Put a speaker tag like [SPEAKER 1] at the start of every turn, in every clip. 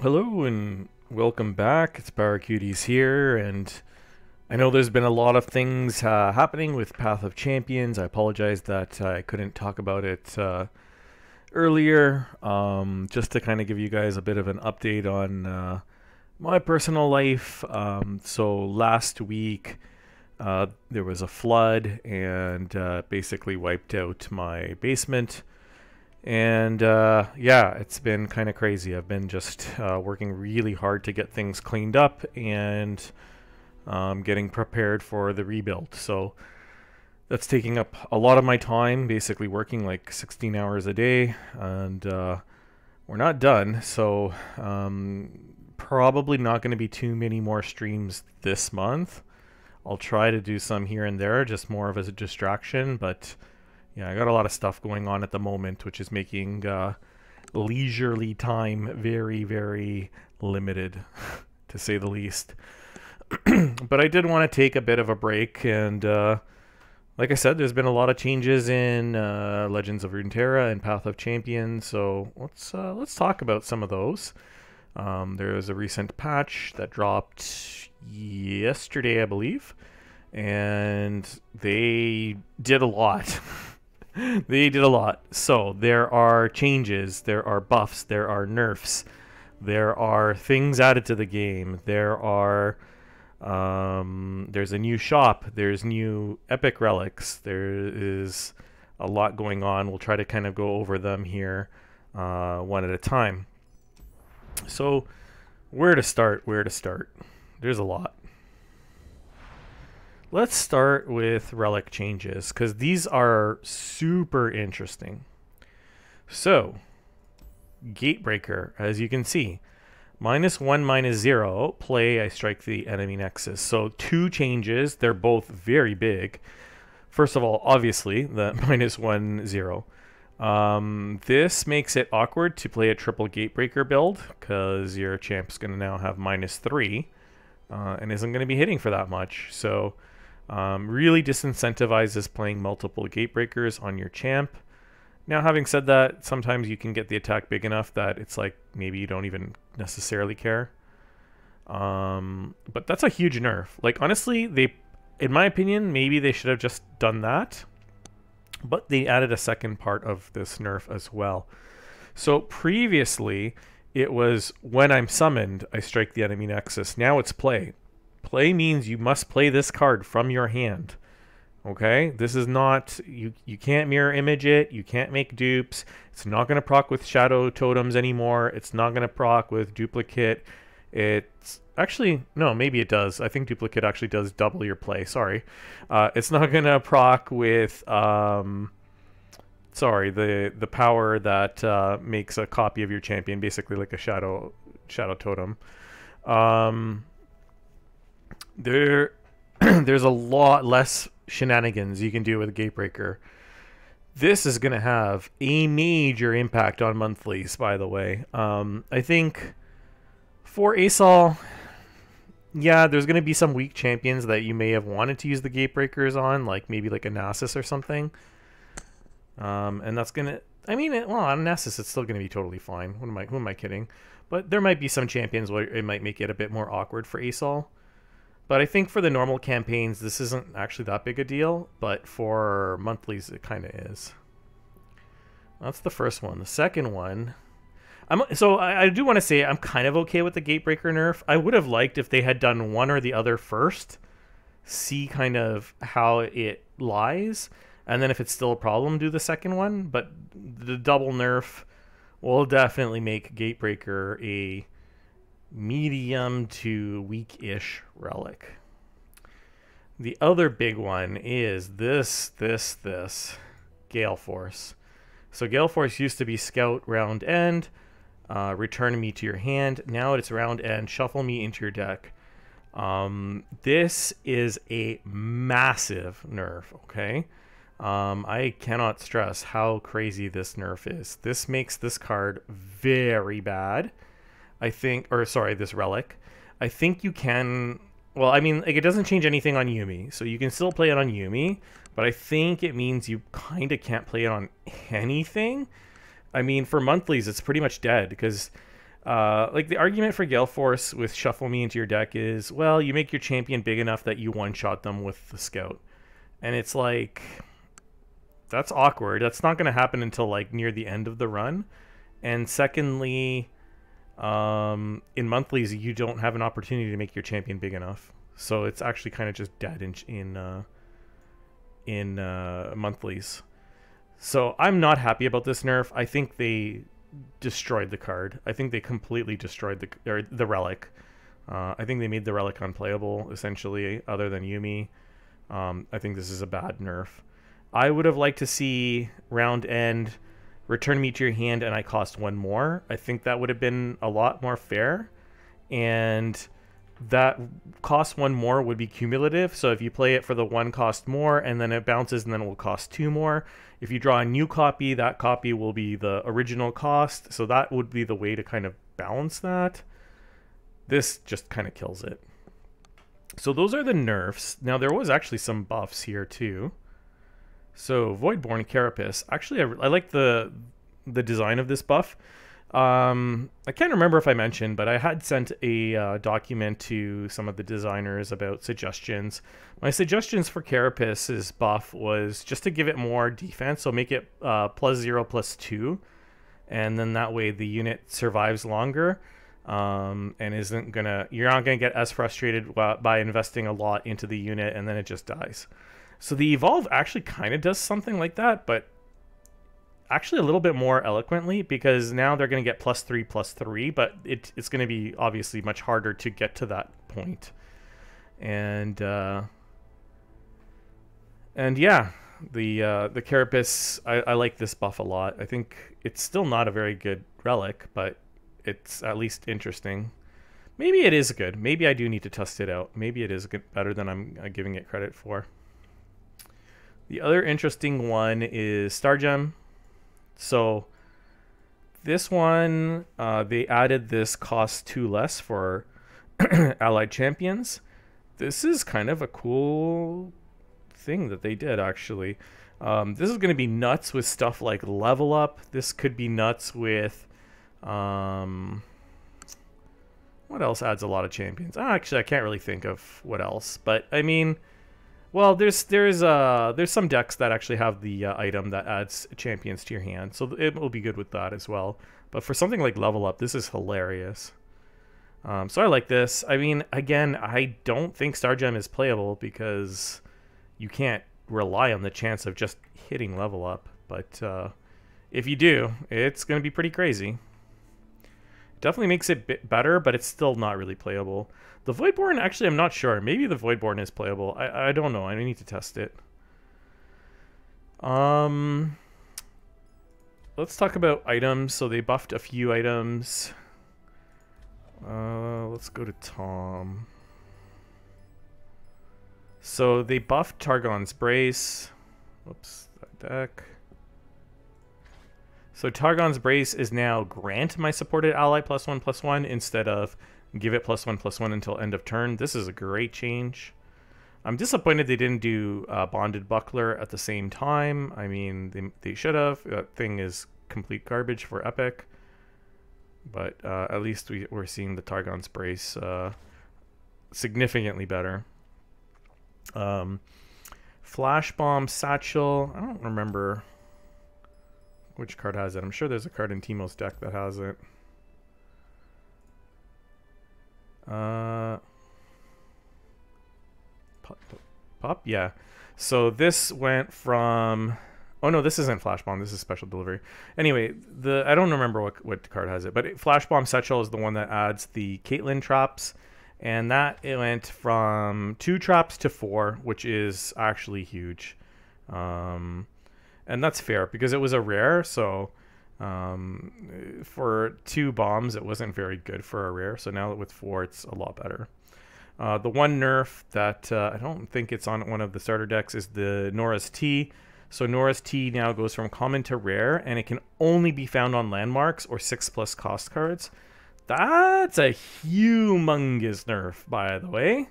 [SPEAKER 1] Hello and welcome back. It's Barracuties here, and I know there's been a lot of things happening with Path of Champions. I apologize that I couldn't talk about it earlier. Just to kind of give you guys a bit of an update on my personal life. So last week there was a flood and basically wiped out my basement. And yeah, it's been kind of crazy. I've been just working really hard to get things cleaned up and getting prepared for the rebuild. So that's taking up a lot of my time, basically working like 16 hours a day. And we're not done. So probably not going to be too many more streams this month. I'll try to do some here and there, just more of as a distraction. But yeah, I got a lot of stuff going on at the moment, which is making leisurely time very, very limited, to say the least. But I did want to take a bit of a break, and like I said, there's been a lot of changes in Legends of Runeterra and Path of Champions, so let's talk about some of those. There was a recent patch that dropped yesterday, I believe, and they did a lot. They did a lot. So there are changes, there are buffs, there are nerfs, there are things added to the game. There's a new shop. There's new epic relics. There is a lot going on. We'll try to kind of go over them here one at a time. So where to start? Where to start? There's a lot. Let's start with relic changes, because these are super interesting. So, Gatebreaker, as you can see, -1, -0, play, I strike the enemy nexus. So 2 changes, they're both very big. First of all, obviously, the -1, 0. This makes it awkward to play a triple Gatebreaker build, because your champ's going to now have -3, and isn't going to be hitting for that much. So really disincentivizes playing multiple Gatebreakers on your champ. Now, having said that, sometimes you can get the attack big enough that it's like maybe you don't even necessarily care. But that's a huge nerf. Like, honestly, in my opinion, maybe they should have just done that. But they added a second part of this nerf as well. So previously, it was when I'm summoned, I strike the enemy nexus. Now it's play. Play means you must play this card from your hand. Okay? This is not... You can't mirror image it. You can't make dupes. It's not going to proc with shadow totems anymore. It's not going to proc with duplicate. It's... Actually, no, maybe it does. I think duplicate actually does double your play. Sorry. It's not going to proc with... sorry, the power that makes a copy of your champion, basically like a shadow totem. There's a lot less shenanigans you can do with a Gatebreaker. This is going to have a major impact on monthlies, by the way. I think for ASOL, yeah, there's going to be some weak champions that you may have wanted to use the Gatebreakers on, like maybe like a Nasus or something. And that's going to... I mean, well, on Nasus, it's still going to be totally fine. Who am I kidding? But there might be some champions where it might make it a bit more awkward for ASOL. But I think for the normal campaigns, this isn't actually that big a deal. But for monthlies, it kind of is. That's the first one. The second one... I do want to say I'm kind of okay with the Gatebreaker nerf. I would have liked if they had done one or the other first. See kind of how it lies. And then if it's still a problem, do the second one. But the double nerf will definitely make Gatebreaker a medium to weak-ish relic. The other big one is this Gale Force. So Gale Force used to be Scout round end, return me to your hand. Now it's round end, shuffle me into your deck. This is a massive nerf, okay? I cannot stress how crazy this nerf is. This makes this card very bad. I think, or sorry, this relic. I think you can, well, I mean, like, it doesn't change anything on Yuumi, so you can still play it on Yuumi, but I think it means you kind of can't play it on anything. I mean, for monthlies, it's pretty much dead, because Like the argument for Gale Force with Shuffle Me into your deck is, well, you make your champion big enough that you one-shot them with the Scout. And it's like, that's awkward. That's not going to happen until like near the end of the run. And secondly, in monthlies, you don't have an opportunity to make your champion big enough. So it's actually kind of just dead in monthlies. So I'm not happy about this nerf. I think they destroyed the card. I think they completely destroyed the relic. I think they made the relic unplayable, essentially, other than Yuumi. I think this is a bad nerf. I would have liked to see round end, return me to your hand, and I cost one more. I think that would have been a lot more fair. And that cost one more would be cumulative. So if you play it for the one cost more, and then it bounces, and then it will cost two more. If you draw a new copy, that copy will be the original cost. So that would be the way to kind of balance that. This just kind of kills it. So those are the nerfs. Now there was actually some buffs here too. So Voidborn Carapace. Actually, I like the design of this buff. I can't remember if I mentioned, but I had sent a document to some of the designers about suggestions. My suggestions for Carapace's buff was just to give it more defense, so make it +0/+2, and then that way the unit survives longer, and you're not gonna get as frustrated by investing a lot into the unit and then it just dies. So the Evolve actually kind of does something like that, but actually a little bit more eloquently, because now they're going to get +3/+3, but it's going to be obviously much harder to get to that point. And yeah, the Carapace, I like this buff a lot. I think it's still not a very good relic, but it's at least interesting. Maybe it is good. Maybe I do need to test it out. Maybe it is better than I'm giving it credit for. The other interesting one is Stargem. So this one, they added this cost 2 less for allied champions. This is kind of a cool thing that they did, actually. This is going to be nuts with stuff like level up. This could be nuts with... what else adds a lot of champions? Actually, I can't really think of what else. But, I mean... Well, there's some decks that actually have the item that adds champions to your hand, so it will be good with that as well. But for something like level up, this is hilarious. So I like this. I mean, again, I don't think Stargem is playable because you can't rely on the chance of just hitting level up. But if you do, it's going to be pretty crazy. Definitely makes it bit better, but it's still not really playable. The Voidborn, actually, I'm not sure. Maybe the Voidborn is playable. I don't know. I need to test it. Let's talk about items. So they buffed a few items. Let's go to Tom. So they buffed Targon's Brace. Whoops, that deck. So Targon's Brace is now grant my supported ally +1/+1 instead of give it +1/+1 until end of turn. This is a great change. I'm disappointed they didn't do Bonded Buckler at the same time. I mean, they should have. That thing is complete garbage for Epic. But at least we're seeing the Targon's Brace significantly better. Flash Bomb Satchel. I don't remember which card has it. I'm sure there's a card in Teemo's deck that has it. Pop? Yeah. So this went from... Oh no, this isn't Flash Bomb. This is Special Delivery. Anyway, I don't remember what card has it, but Flash Bomb Satchel is the one that adds the Caitlyn traps, and it went from 2 traps to 4, which is actually huge. And that's fair because it was a rare, so for 2 bombs, it wasn't very good for a rare. So now with 4, it's a lot better. The one nerf that I don't think it's on one of the starter decks is the Nora's Tea. So Nora's Tea now goes from common to rare, and it can only be found on landmarks or 6+ cost cards. That's a humongous nerf, by the way.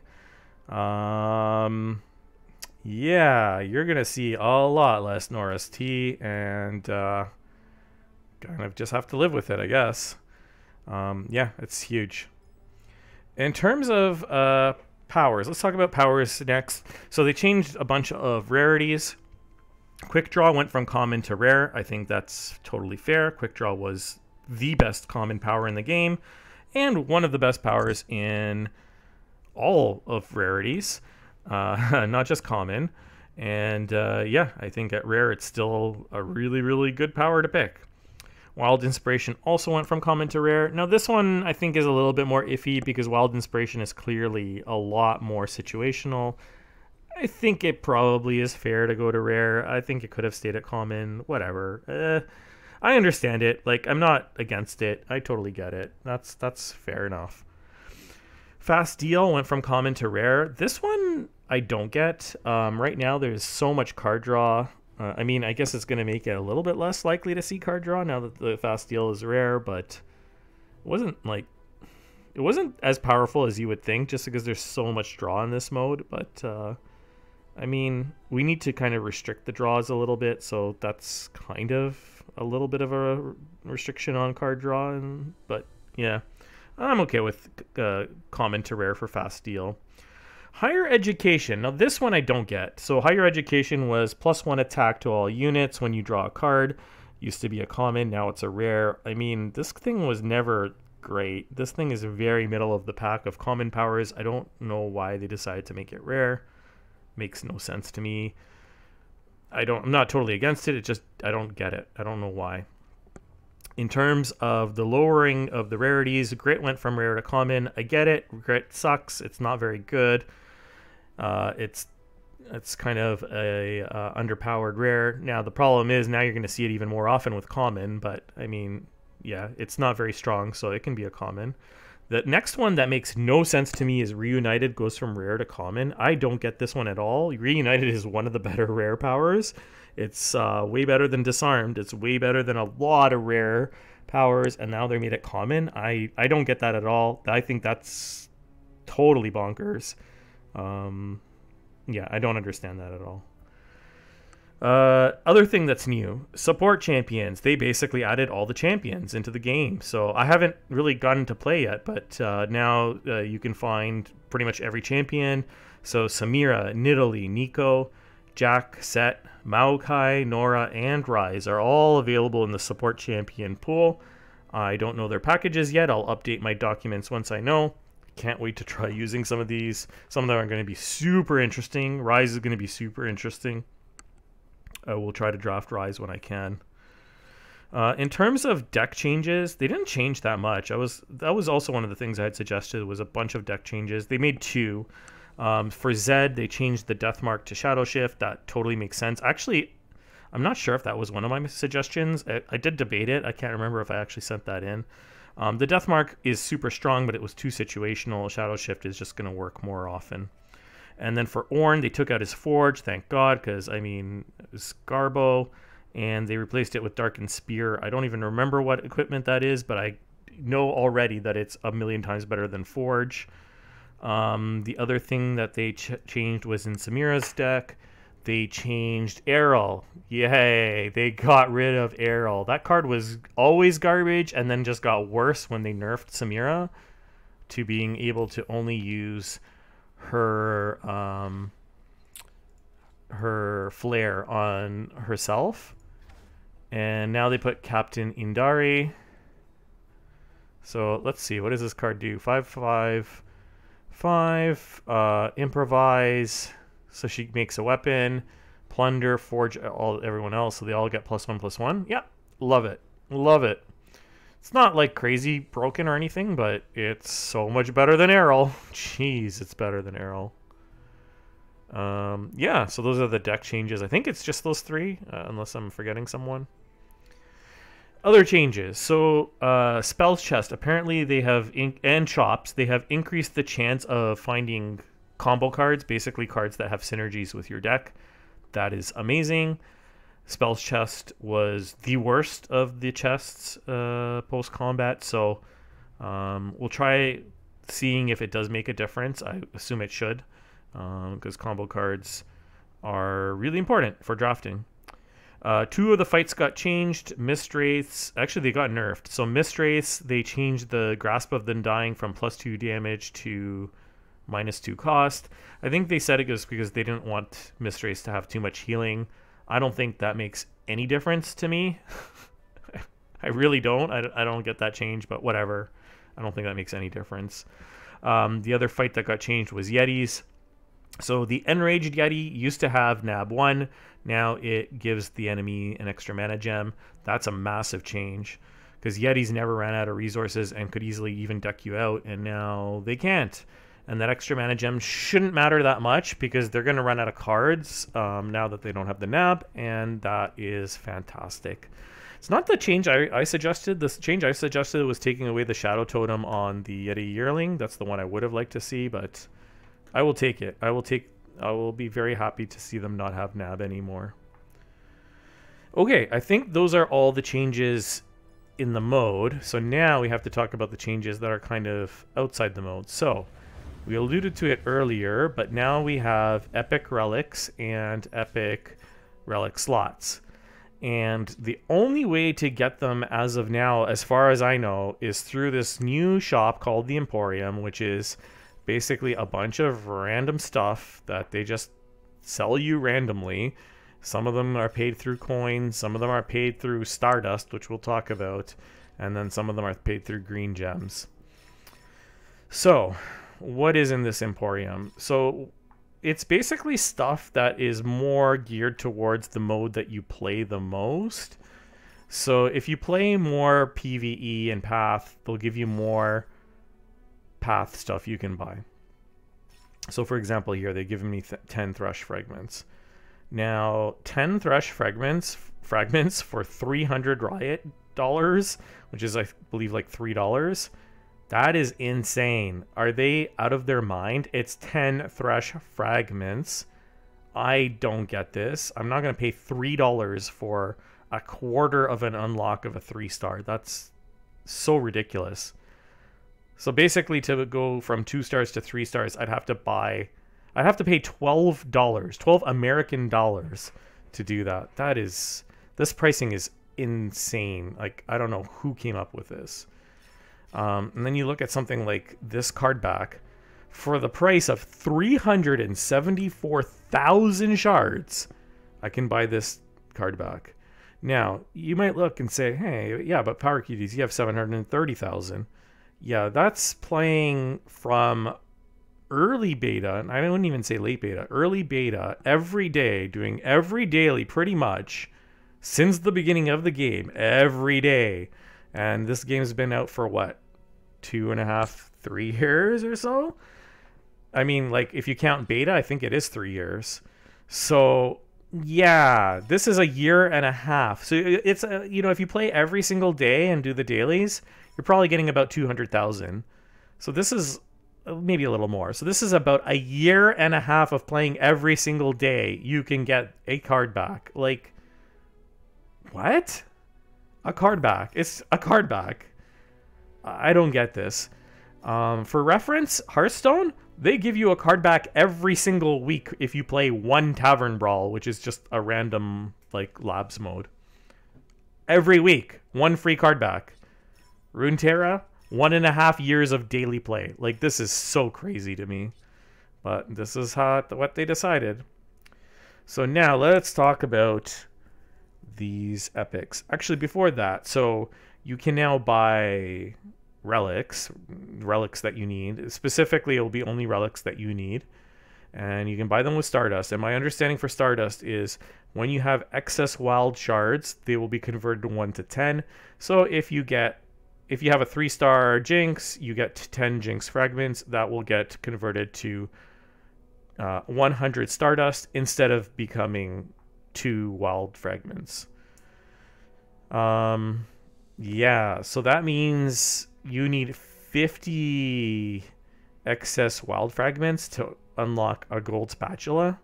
[SPEAKER 1] Yeah, you're going to see a lot less Nora's Tea, and kind of just have to live with it, I guess. Yeah, it's huge. In terms of powers, let's talk about powers next. So they changed a bunch of rarities. Quick Draw went from common to rare. I think that's totally fair. Quick Draw was the best common power in the game and one of the best powers in all of rarities, not just common. And yeah, I think at rare it's still a really, really good power to pick. Wild Inspiration also went from common to rare. Now this one I think is a little bit more iffy because Wild Inspiration is clearly a lot more situational. I think it probably is fair to go to rare. I think it could have stayed at common, whatever. I understand it. Like, I'm not against it. I totally get it. That's fair enough. Fast Deal went from common to rare. This one I don't get. Right now there's so much card draw. I mean, I guess it's going to make it a little bit less likely to see card draw now that the Fast Deal is rare, but it wasn't as powerful as you would think just because there's so much draw in this mode, but I mean, we need to kind of restrict the draws a little bit, so that's kind of a little bit of a restriction on card draw, but yeah, I'm okay with common to rare for Fast Deal. Higher Education. Now this one I don't get. So Higher Education was +1 attack to all units when you draw a card. Used to be a common, now it's a rare. I mean, this thing was never great. This thing is very middle of the pack of common powers. I don't know why they decided to make it rare. Makes no sense to me. I'm not totally against it. It just, I don't get it. I don't know why. In terms of the lowering of the rarities, Grit went from rare to common. I get it. Grit sucks. It's not very good. It's kind of a underpowered rare. Now the problem is now you're going to see it even more often with common, but I mean, yeah, it's not very strong, so it can be a common. The next one that makes no sense to me is Reunited goes from rare to common. I don't get this one at all. Reunited is one of the better rare powers. It's way better than Disarmed. It's way better than a lot of rare powers, and now they're made it common. I don't get that at all. I think that's totally bonkers. Yeah, I don't understand that at all. Other thing that's new, support champions. They basically added all the champions into the game. So I haven't really gotten to play yet, but now you can find pretty much every champion. So Samira, Nidalee, Neeko, Jack, Set, Maokai, Nora, and Ryze are all available in the support champion pool. I don't know their packages yet. I'll update my documents once I know. Can't wait to try using some of these. Some of them are going to be super interesting. Ryze is going to be super interesting. I will try to draft Ryze when I can. In terms of deck changes, they didn't change that much. That was also one of the things I had suggested was a bunch of deck changes. They made 2. For Zed, they changed the Death Mark to Shadow Shift. That totally makes sense. Actually, I'm not sure if that was one of my suggestions. I did debate it. I can't remember if I actually sent that in. The Death Mark is super strong, but it was too situational. Shadow Shift is just going to work more often. And then for Ornn, they took out his Forge, thank God, because, I mean, it was Garbo, and they replaced it with Darkened Spear. I don't even remember what equipment that is, but I know already that it's a million times better than Forge. The other thing that they changed was in Samira's deck. They changed Errol. Yay, they got rid of Errol. That card was always garbage and then just got worse when they nerfed Samira to being able to only use her flare on herself. And now they put Captain Indari. So let's see, what does this card do? 5/5, improvise. So she makes a weapon, plunder, forge everyone else, so they all get +1/+1. Yeah, love it. Love it. It's not like crazy broken or anything, but it's so much better than Errol. Jeez, it's better than Errol. Yeah, so those are the deck changes. I think it's just those 3, unless I'm forgetting someone. Other changes. So Spells Chest, apparently they have, and Chops, they have increased the chance of finding combo cards, basically cards that have synergies with your deck. That is amazing. Spells Chest was the worst of the chests post-combat, so we'll try seeing if it does make a difference. I assume it should, because combo cards are really important for drafting. Two of the fights got changed. Mist Wraiths, actually they got nerfed. So Mist Wraiths, they changed the Grasp of the Undying from +2 damage to -2 cost. I think they said it was because they didn't want Mist Wraiths to have too much healing. I don't think that makes any difference to me. I really don't. I don't get that change, but whatever. I don't think that makes any difference. The other fight that got changed was Yetis. So the Enraged Yeti used to have nab 1. Now it gives the enemy an extra mana gem. That's a massive change because Yetis never ran out of resources and could easily even deck you out, and now they can't. And that extra mana gem shouldn't matter that much because they're going to run out of cards now that they don't have the nab, and that is fantastic. It's not the change I suggested. The change I suggested was taking away the Shadow Totem on the Yeti Yearling. That's the one I would have liked to see, but I will take it. I will be very happy to see them not have nab anymore. Okay, I think those are all the changes in the mode. So now we have to talk about the changes that are kind of outside the mode. So we alluded to it earlier, but now we have epic relics and epic relic slots. And the only way to get them as of now, as far as I know, is through this new shop called the Emporium, which is basically a bunch of random stuff that they just sell you randomly. Some of them are paid through coins, some of them are paid through Stardust, which we'll talk about, and then some of them are paid through green gems. So, what is in this Emporium? So, it's basically stuff that is more geared towards the mode that you play the most. So, if you play more PvE and Path, they'll give you more Path stuff you can buy. So for example here they've given me 10 Thresh Fragments. Now 10 Thresh Fragments for 300 Riot dollars, which is I believe like $3. That is insane. Are they out of their mind? It's 10 Thresh Fragments. I don't get this. I'm not going to pay $3 for a quarter of an unlock of a 3-star. That's so ridiculous. So basically, to go from 2 stars to 3 stars, I'd have to pay $12, 12 American dollars to do that. This pricing is insane. Like, I don't know who came up with this. And then you look at something like this card back. For the price of 374,000 shards, I can buy this card back. Now, you might look and say, hey, yeah, but Power Cuties, you have 730,000. Yeah, that's playing from early beta, and I wouldn't even say late beta, early beta, every day, doing every daily pretty much since the beginning of the game, every day. And this game's been out for what, 2.5, 3 years or so? I mean, like, if you count beta, I think it is 3 years. So, yeah, this is 1.5 years. So it's, you know, if you play every single day and do the dailies, you're probably getting about 200,000. So this is maybe a little more. So this is about 1.5 years of playing every single day. You can get a card back. Like, what? A card back. It's a card back. I don't get this. For reference, Hearthstone, they give you a card back every single week if you play one Tavern Brawl, which is just a random, like, labs mode. Every week, one free card back. Runeterra, 1.5 years of daily play. Like, this is so crazy to me. But this is what they decided. So now let's talk about these epics. Actually, before that, so you can now buy relics that you need. Specifically, it'll be only relics that you need. And you can buy them with Stardust. And my understanding for Stardust is when you have excess wild shards, they will be converted to 1 to 10. So if you have a 3-star Jinx, you get 10 Jinx fragments. That will get converted to 100 Stardust instead of becoming 2 wild fragments. Yeah, so that means you need 50 excess wild fragments to unlock a gold spatula.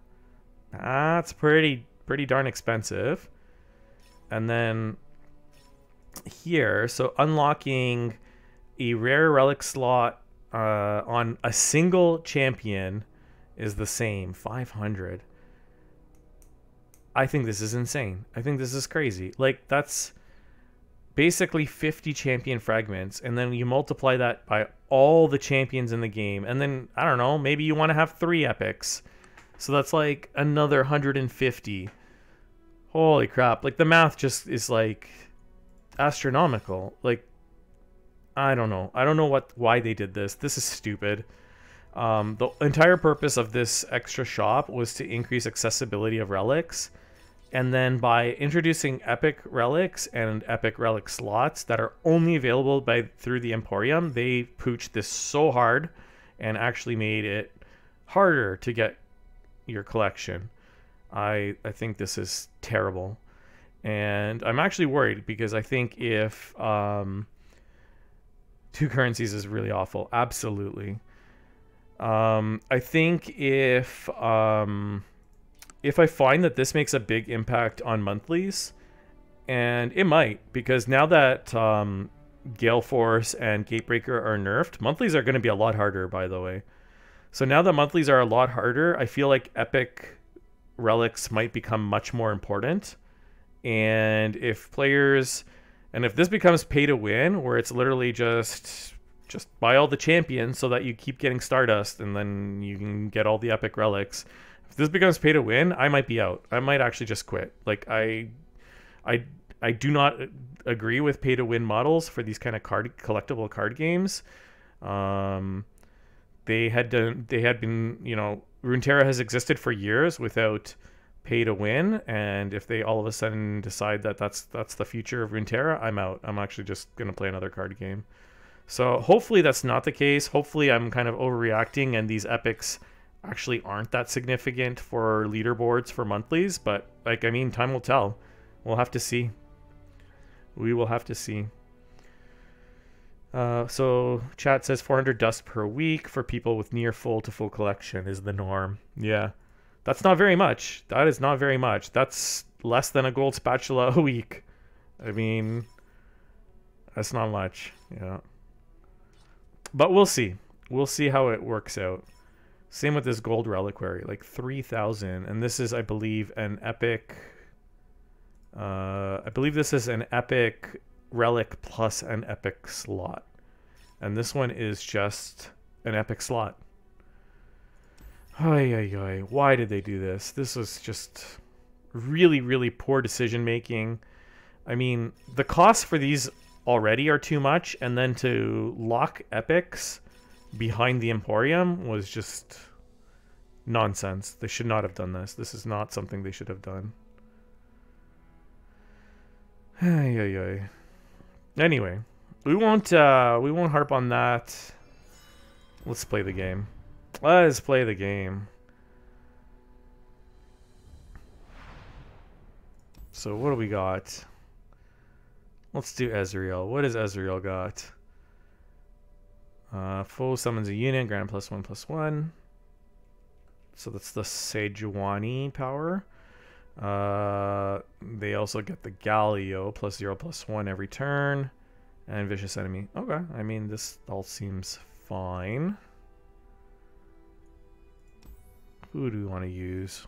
[SPEAKER 1] That's pretty darn expensive. And then here, so unlocking a rare relic slot on a single champion is the same, 500. I think this is insane. I think this is crazy. Like, that's basically 50 champion fragments, and then you multiply that by all the champions in the game, and then, I don't know, maybe you want to have 3 epics. So that's like another 150. Holy crap. Like, the math just is, like, astronomical. Like, I don't know. I don't know why they did this. This is stupid. The entire purpose of this extra shop was to increase accessibility of relics. And then by introducing epic relics and epic relic slots that are only available through the Emporium, they pooched this so hard and actually made it harder to get your collection. I think this is terrible. And I'm actually worried because I think if 2 currencies is really awful. Absolutely. I think if I find that this makes a big impact on monthlies, and it might, because now that Gale Force and Gatebreaker are nerfed, monthlies are going to be a lot harder, by the way. So now that monthlies are a lot harder, I feel like epic relics might become much more important. And if this becomes pay to win, where it's literally just buy all the champions so that you keep getting Stardust and then you can get all the epic relics. If this becomes pay to win, I might be out. I might actually just quit. Like, I do not agree with pay to win models for these kind of collectible card games. They had been, you know, Runeterra has existed for years without pay to win, and if they all of a sudden decide that that's the future of Runeterra, I'm out. I'm actually just going to play another card game. So hopefully that's not the case. Hopefully I'm kind of overreacting and these epics actually aren't that significant for leaderboards for monthlies, but like, I mean, time will tell. We'll have to see. We will have to see. So chat says 400 dust per week for people with near full to full collection is the norm. Yeah. That's not very much. That is not very much. That's less than a gold spatula a week. I mean, that's not much. Yeah. But we'll see. We'll see how it works out. Same with this gold reliquary, like 3,000. And this is, I believe, an epic... I believe this is an epic relic plus an epic slot. And this one is just an epic slot. Ay, ay, ay. Why did they do this? This was just really, really poor decision making. I mean, the costs for these already are too much, and then to lock epics behind the Emporium was just nonsense. They should not have done this. This is not something they should have done. Ay, ay, ay. Anyway, we won't harp on that. Let's play the game. Let's play the game. So what do we got? Let's do Ezreal. What has Ezreal got? Foe summons a unit, grant +1/+1. So that's the Sejuani power. They also get the Galio +0/+1 every turn. And Vicious Enemy. Okay, I mean, this all seems fine. Who do we want to use?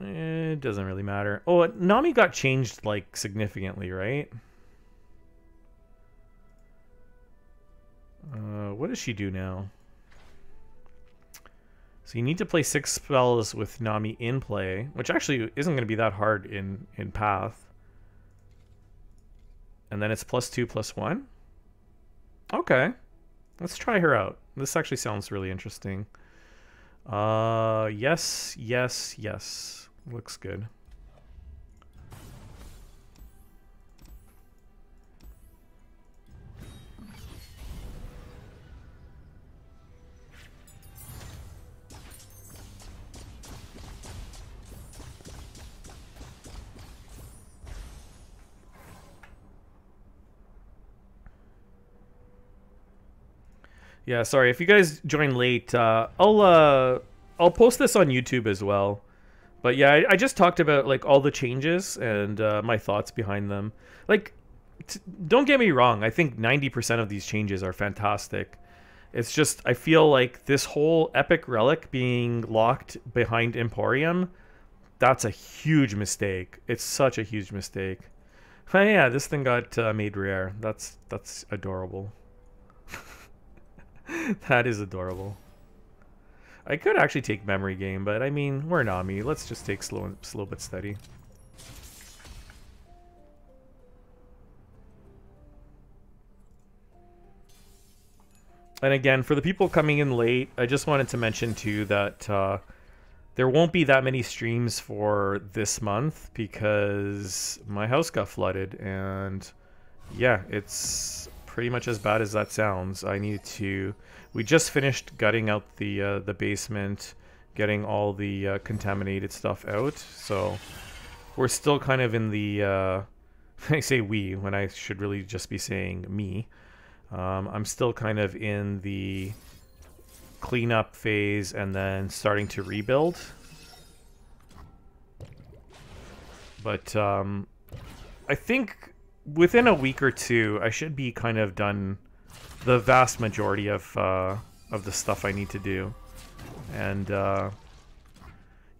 [SPEAKER 1] It doesn't really matter. Oh, Nami got changed, like, significantly, right? What does she do now? So you need to play 6 spells with Nami in play, which actually isn't going to be that hard in Path. And then it's +2/+1? Okay. Let's try her out. This actually sounds really interesting. Yes, yes, yes. Looks good. Yeah, sorry if you guys joined late. I'll post this on YouTube as well. But yeah, I just talked about like all the changes and my thoughts behind them. Like, don't get me wrong. I think 90% of these changes are fantastic. It's just, I feel like this whole Epic Relic being locked behind Emporium, that's a huge mistake. It's such a huge mistake. Oh yeah, this thing got made rare. That's adorable. That is adorable. I could actually take Memory Game, but I mean, we're Nami. Let's just take slow but steady. And again, for the people coming in late, I just wanted to mention too that there won't be that many streams for this month because my house got flooded, and yeah, it's pretty much as bad as that sounds. I need to. We just finished gutting out the basement, getting all the contaminated stuff out. So we're still kind of in the. I say we when I should really just be saying me. I'm still kind of in the cleanup phase and then starting to rebuild. But I think within a week or two, I should be kind of done the vast majority of the stuff I need to do. And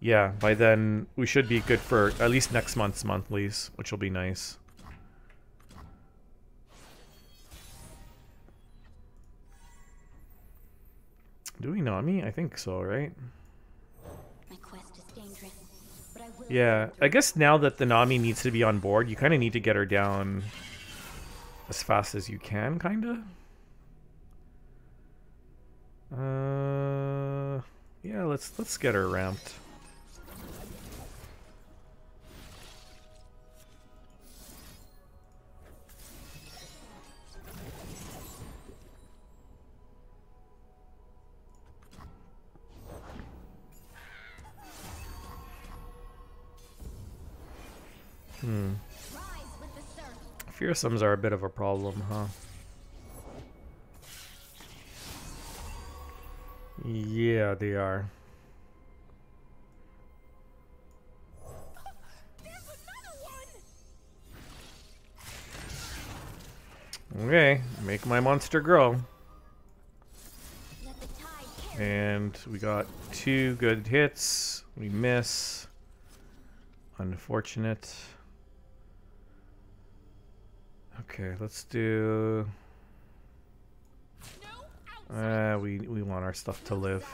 [SPEAKER 1] yeah, by then we should be good for at least next month's monthlies, which will be nice. Do we Nami? I think so, right?
[SPEAKER 2] My quest is dangerous, but I will.
[SPEAKER 1] Yeah, I guess now that the Nami needs to be on board, you kind of need to get her down as fast as you can, kind of. Yeah, let's get her ramped. Fearsomes are a bit of a problem, huh? Yeah, they are. Okay, make my monster grow. And we got 2 good hits. We miss. Unfortunate. Okay, let's do... we want our stuff to live.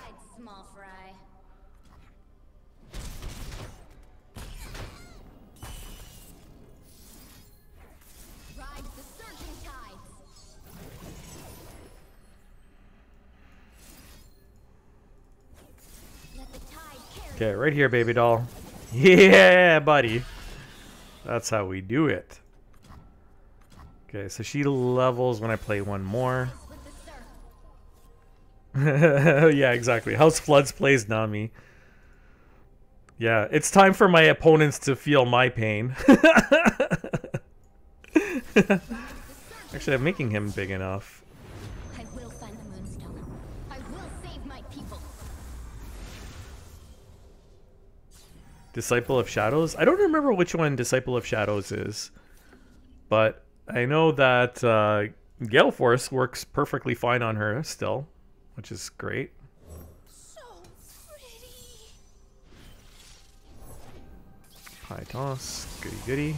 [SPEAKER 1] Okay, right here, baby doll. Yeah, buddy. That's how we do it. Okay, so she levels when I play one more. Yeah, exactly. House Floods plays Nami. Yeah, it's time for my opponents to feel my pain. Actually, I'm making him big enough.
[SPEAKER 2] I will find the Moonstone. I will save my people.
[SPEAKER 1] Disciple of Shadows? I don't remember which one Disciple of Shadows is. But I know that Gale Force works perfectly fine on her still, which is great.
[SPEAKER 2] So pretty.
[SPEAKER 1] High toss, goody goody.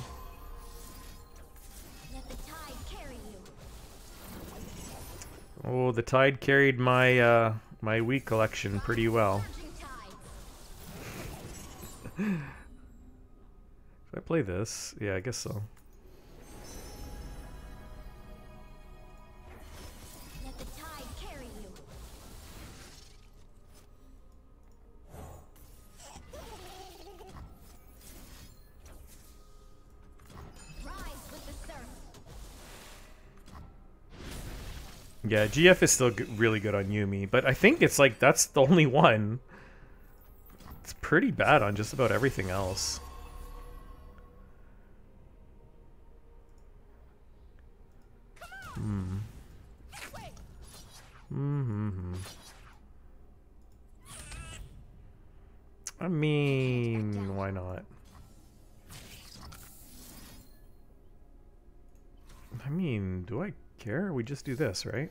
[SPEAKER 2] Let the tide carry you.
[SPEAKER 1] Oh, the tide carried my my Wii collection pretty well. Should I play this? Yeah, I guess so.
[SPEAKER 2] Let the tide carry you. Rise with the surf.
[SPEAKER 1] Yeah, GF is still really good on Yumi, but I think it's like that's the only one. It's pretty bad on just about everything else. I mean, why not? I mean, do I care? We just do this, right?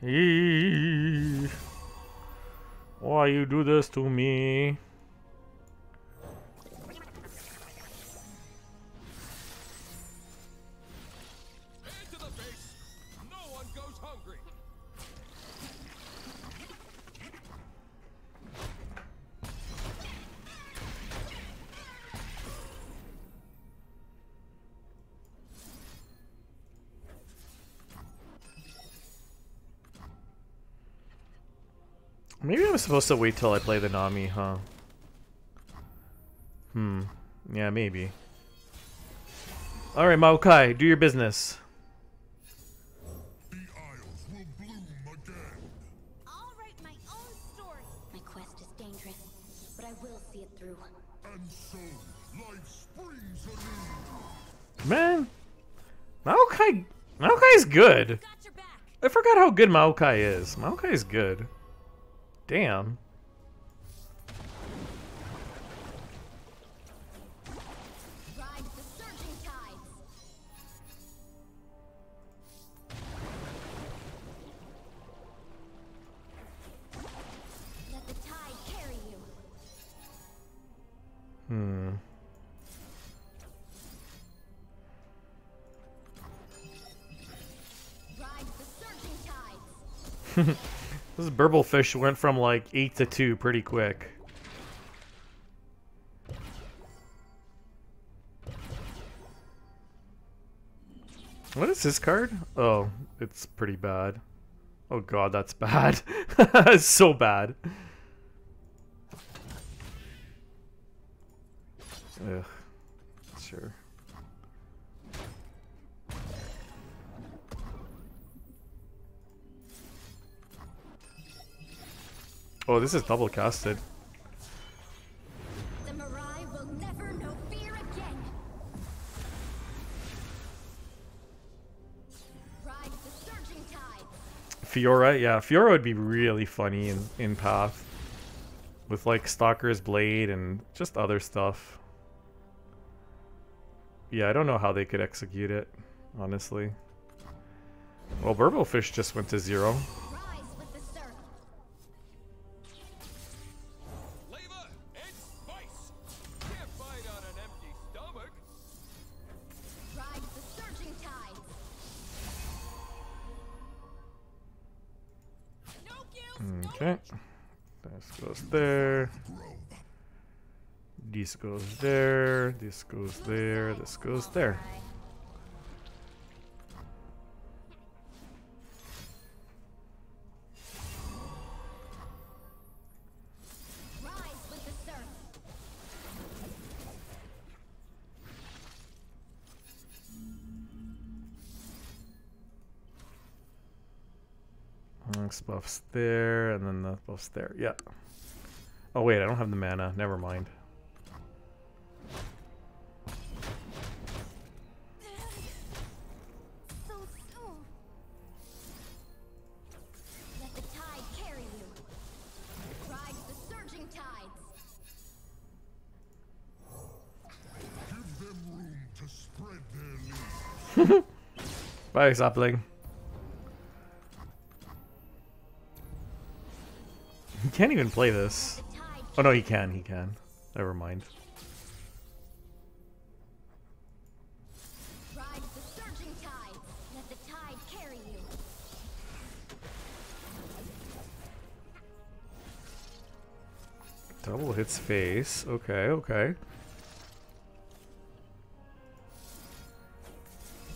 [SPEAKER 1] Eee. Why you do this to me?
[SPEAKER 3] Hand to the face. No one goes hungry.
[SPEAKER 1] Maybe I'm supposed to wait till I play the Nami, huh? Yeah, maybe. Alright, Maokai, do your business.
[SPEAKER 4] The Isles will bloom again.
[SPEAKER 2] I'll write my own story. My quest is dangerous, but I will see it through.
[SPEAKER 4] And so, life springs anew.
[SPEAKER 1] Man, Maokai's good.
[SPEAKER 2] Got your back.
[SPEAKER 1] I forgot how good Maokai is. Maokai's good. Damn.
[SPEAKER 2] Ride the surging tides. Let the tide carry you. Ride the surging tides.
[SPEAKER 1] This Burblefish went from like 8 to 2 pretty quick. What is this card? Oh, it's pretty bad. Oh god, that's bad. It's so bad. Ugh. Sure. Oh, this is double casted.
[SPEAKER 2] The Mirai will never know fear again. Ride the surging tides.
[SPEAKER 1] Fiora, yeah, Fiora would be really funny in Path. With like Stalker's Blade and just other stuff. Yeah, I don't know how they could execute it, honestly. Well, Burblefish just went to 0.
[SPEAKER 2] Rise with the surf.
[SPEAKER 3] Flavor and spice. Can't fight on an empty stomach.
[SPEAKER 2] Ride the surging tides.
[SPEAKER 3] No gills, no
[SPEAKER 1] Okay. This goes there. This goes there. This goes there. This goes there.
[SPEAKER 2] Rise with the surf.
[SPEAKER 1] Next buff's there, and then the buff's there. Yeah. Oh wait, I don't have the mana. Never mind.
[SPEAKER 2] So soon. Let the tide carry you. Ride the surging tides.
[SPEAKER 4] Give them room to spread their leaves.
[SPEAKER 1] Bye, Sapling. He can't even play this.
[SPEAKER 2] The tide.
[SPEAKER 1] Oh no, he can. He can. Never mind.
[SPEAKER 2] Ride the surging tides. Let the tide carry you.
[SPEAKER 1] Double hits face. Okay, okay.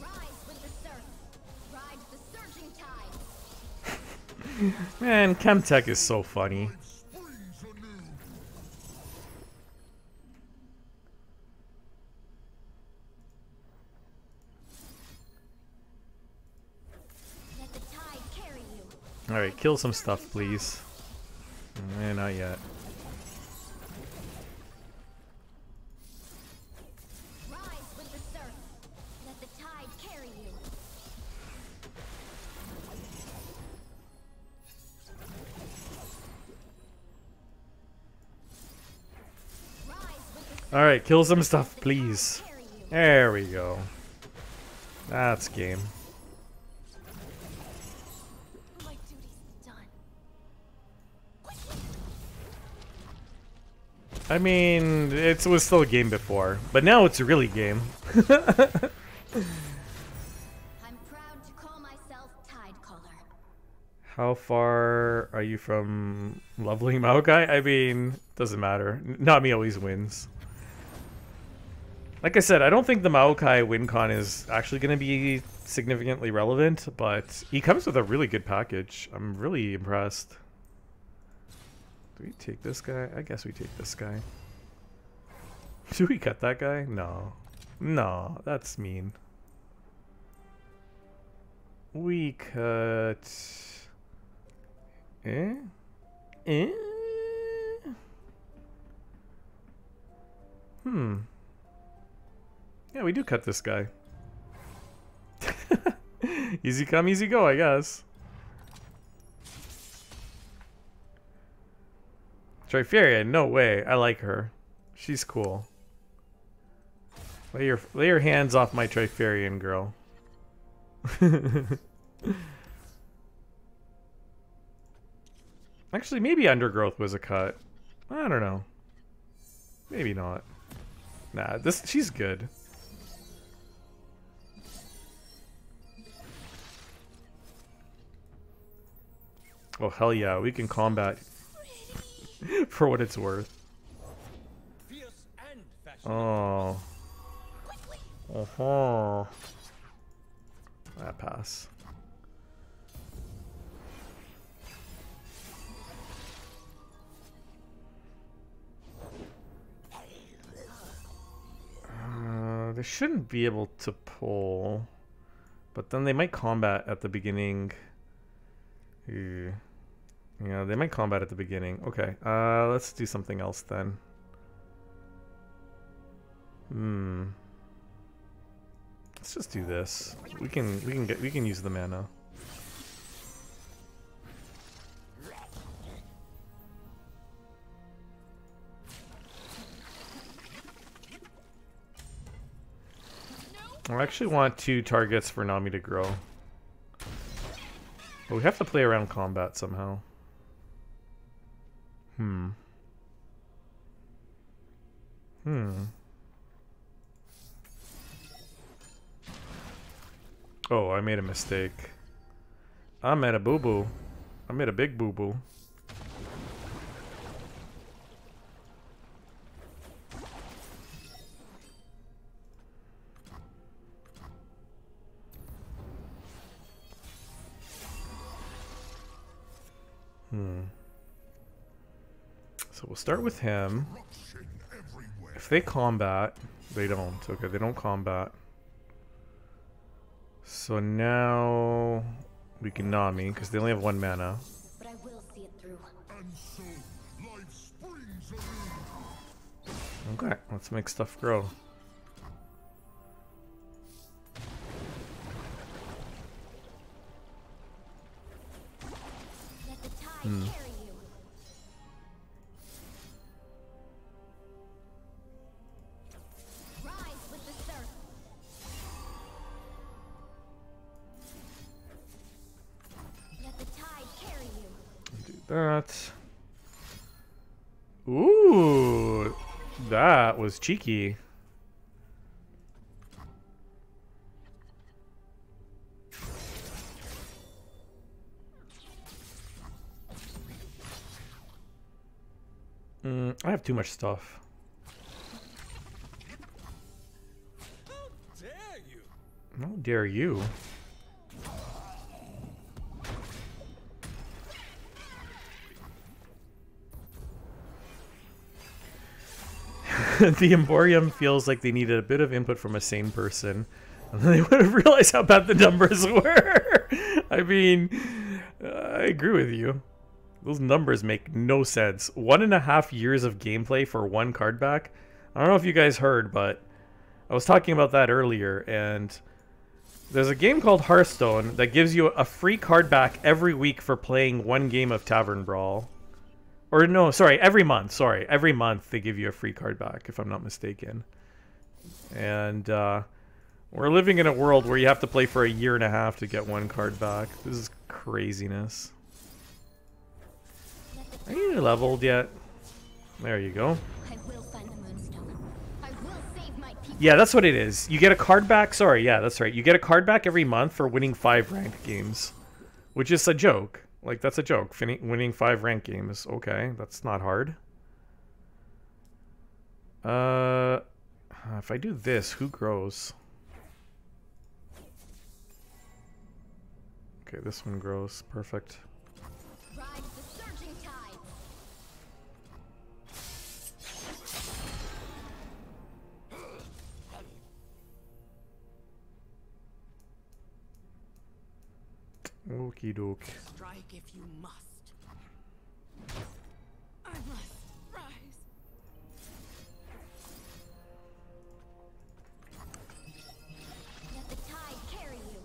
[SPEAKER 2] Rise with the surf. Ride the surging tides.
[SPEAKER 1] Man, Chemtech is so funny.
[SPEAKER 4] Springs anew.
[SPEAKER 2] Let the tide carry you.
[SPEAKER 1] Alright, kill some stuff, please. Not yet.
[SPEAKER 2] Rise with the surf. Let the tide carry you. Rise with the surf.
[SPEAKER 1] Alright, kill some stuff, please.
[SPEAKER 2] Carry you.
[SPEAKER 1] There we go. That's game.
[SPEAKER 2] Like to
[SPEAKER 1] I mean, it was still a game before, but now it's a really game.
[SPEAKER 2] I'm proud to call myself Tidecaller.
[SPEAKER 1] How far are you from leveling Maokai? I mean, doesn't matter. Nami always wins. Like I said, I don't think the Maokai win con is actually going to be significantly relevant, but he comes with a really good package. I'm really impressed. Do we take this guy? I guess we take this guy. Do we cut that guy? No. No, that's mean. We cut... Eh? Eh? Hmm. Yeah, we do cut this guy. Easy come, easy go, I guess. Triferia, no way. I like her. She's cool. Lay your hands off my Triferian girl. Actually, maybe Undergrowth was a cut. I don't know. Maybe not. Nah, she's good. Oh hell yeah, we can combat for what it's worth.
[SPEAKER 3] Fierce and fashionable.
[SPEAKER 1] Oh. Oh. That pass. They shouldn't be able to pull, but then they might combat at the beginning. Yeah, they might combat at the beginning. Okay, let's do something else then. Let's just do this. We can use the mana. I actually want 2 targets for Nami to grow. But we have to play around combat somehow. Oh, I made a mistake. I made a boo-boo. I made a big boo-boo. So we'll start with him. If they combat, they don't. Okay, they don't combat. So now we can Nami because they only have 1 mana.
[SPEAKER 2] But I will see it through.
[SPEAKER 4] And so life springs anew.
[SPEAKER 1] Okay, let's make stuff grow.
[SPEAKER 2] Let the tide carry you. Rise with the surf. Let the tide carry you.
[SPEAKER 1] Do that. Ooh, that was cheeky. I have too much stuff.
[SPEAKER 3] How dare you?
[SPEAKER 1] How dare you? The Emporium feels like they needed a bit of input from a sane person, and then they would have realized how bad the numbers were. I mean, I agree with you. Those numbers make no sense. 1.5 years of gameplay for 1 card back. I don't know if you guys heard, but I was talking about that earlier, and there's a game called Hearthstone that gives you a free card back every week for playing 1 game of Tavern Brawl. Or no, sorry, every month. Sorry, every month they give you a free card back, if I'm not mistaken. And we're living in a world where you have to play for 1.5 years to get 1 card back. This is craziness. Are you leveled yet? There you go.
[SPEAKER 2] I will
[SPEAKER 1] Yeah, that's what it is. You get a card back. Sorry, yeah, that's right. You get a card back every month for winning 5 ranked games, which is a joke. Like, that's a joke. Winning 5 ranked games. Okay, that's not hard. If I do this, who grows? Okay, this one grows. Perfect.
[SPEAKER 2] Ride the surging tide.
[SPEAKER 1] Okie doke.
[SPEAKER 5] Strike if you must. I must rise.
[SPEAKER 2] Let the tide carry you.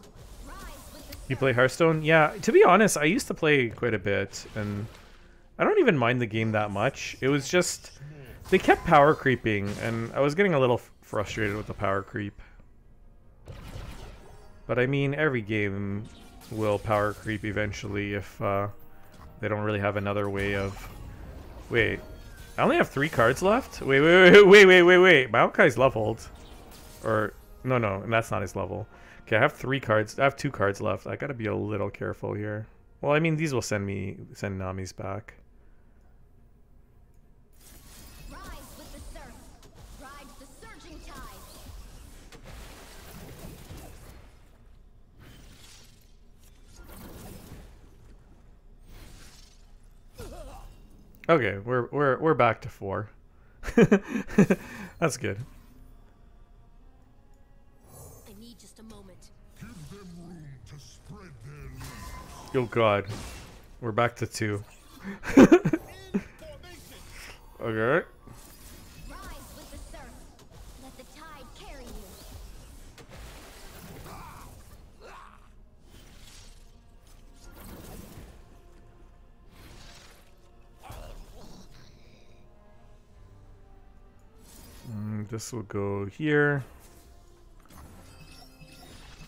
[SPEAKER 2] Rise with the
[SPEAKER 1] You play Hearthstone? Yeah, to be honest, I used to play quite a bit, and I don't even mind the game that much. It was just, they kept power creeping, and I was getting a little frustrated with the power creep. But I mean, every game will power creep eventually if they don't really have another way of... Wait, I only have 3 cards left? Wait. Maokai's leveled. Or, no, that's not his level. Okay, I have 3 cards. I have 2 cards left. I gotta be a little careful here. Well, I mean, these will send Nami's back.
[SPEAKER 2] rise with the surf. Ride the surging tide.
[SPEAKER 1] Okay, we're back to 4. That's good.
[SPEAKER 2] I need just a moment.
[SPEAKER 4] Give them room to spread their legs.
[SPEAKER 1] Oh god, we're back to 2. Okay.
[SPEAKER 2] Rise with the surf. Let the tide carry you.
[SPEAKER 1] This will go here.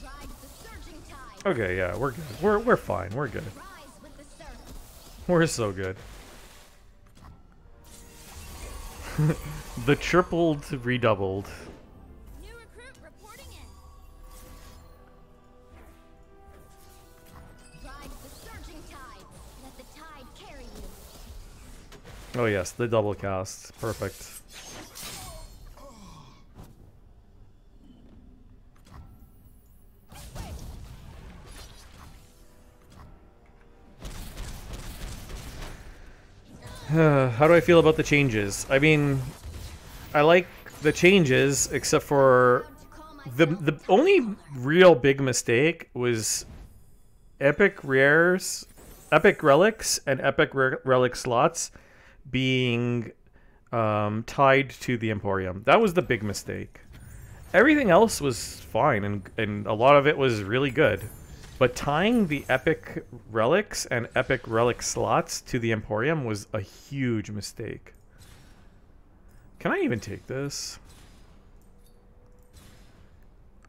[SPEAKER 2] Ride the surging tide.
[SPEAKER 1] Okay, yeah, we're good. We're fine. We're good.
[SPEAKER 2] Rise with the surf.
[SPEAKER 1] We're so good. The tripled redoubled.
[SPEAKER 2] New recruit reporting in. Ride the surging tide. Let the tide carry you.
[SPEAKER 1] Oh yes, the double cast. Perfect. How do I feel about the changes? I mean, I like the changes, except for the only real big mistake was epic relics, and epic relic slots being tied to the Emporium. That was the big mistake. Everything else was fine, and a lot of it was really good. But tying the epic relics and epic relic slots to the Emporium was a huge mistake. Can I even take this?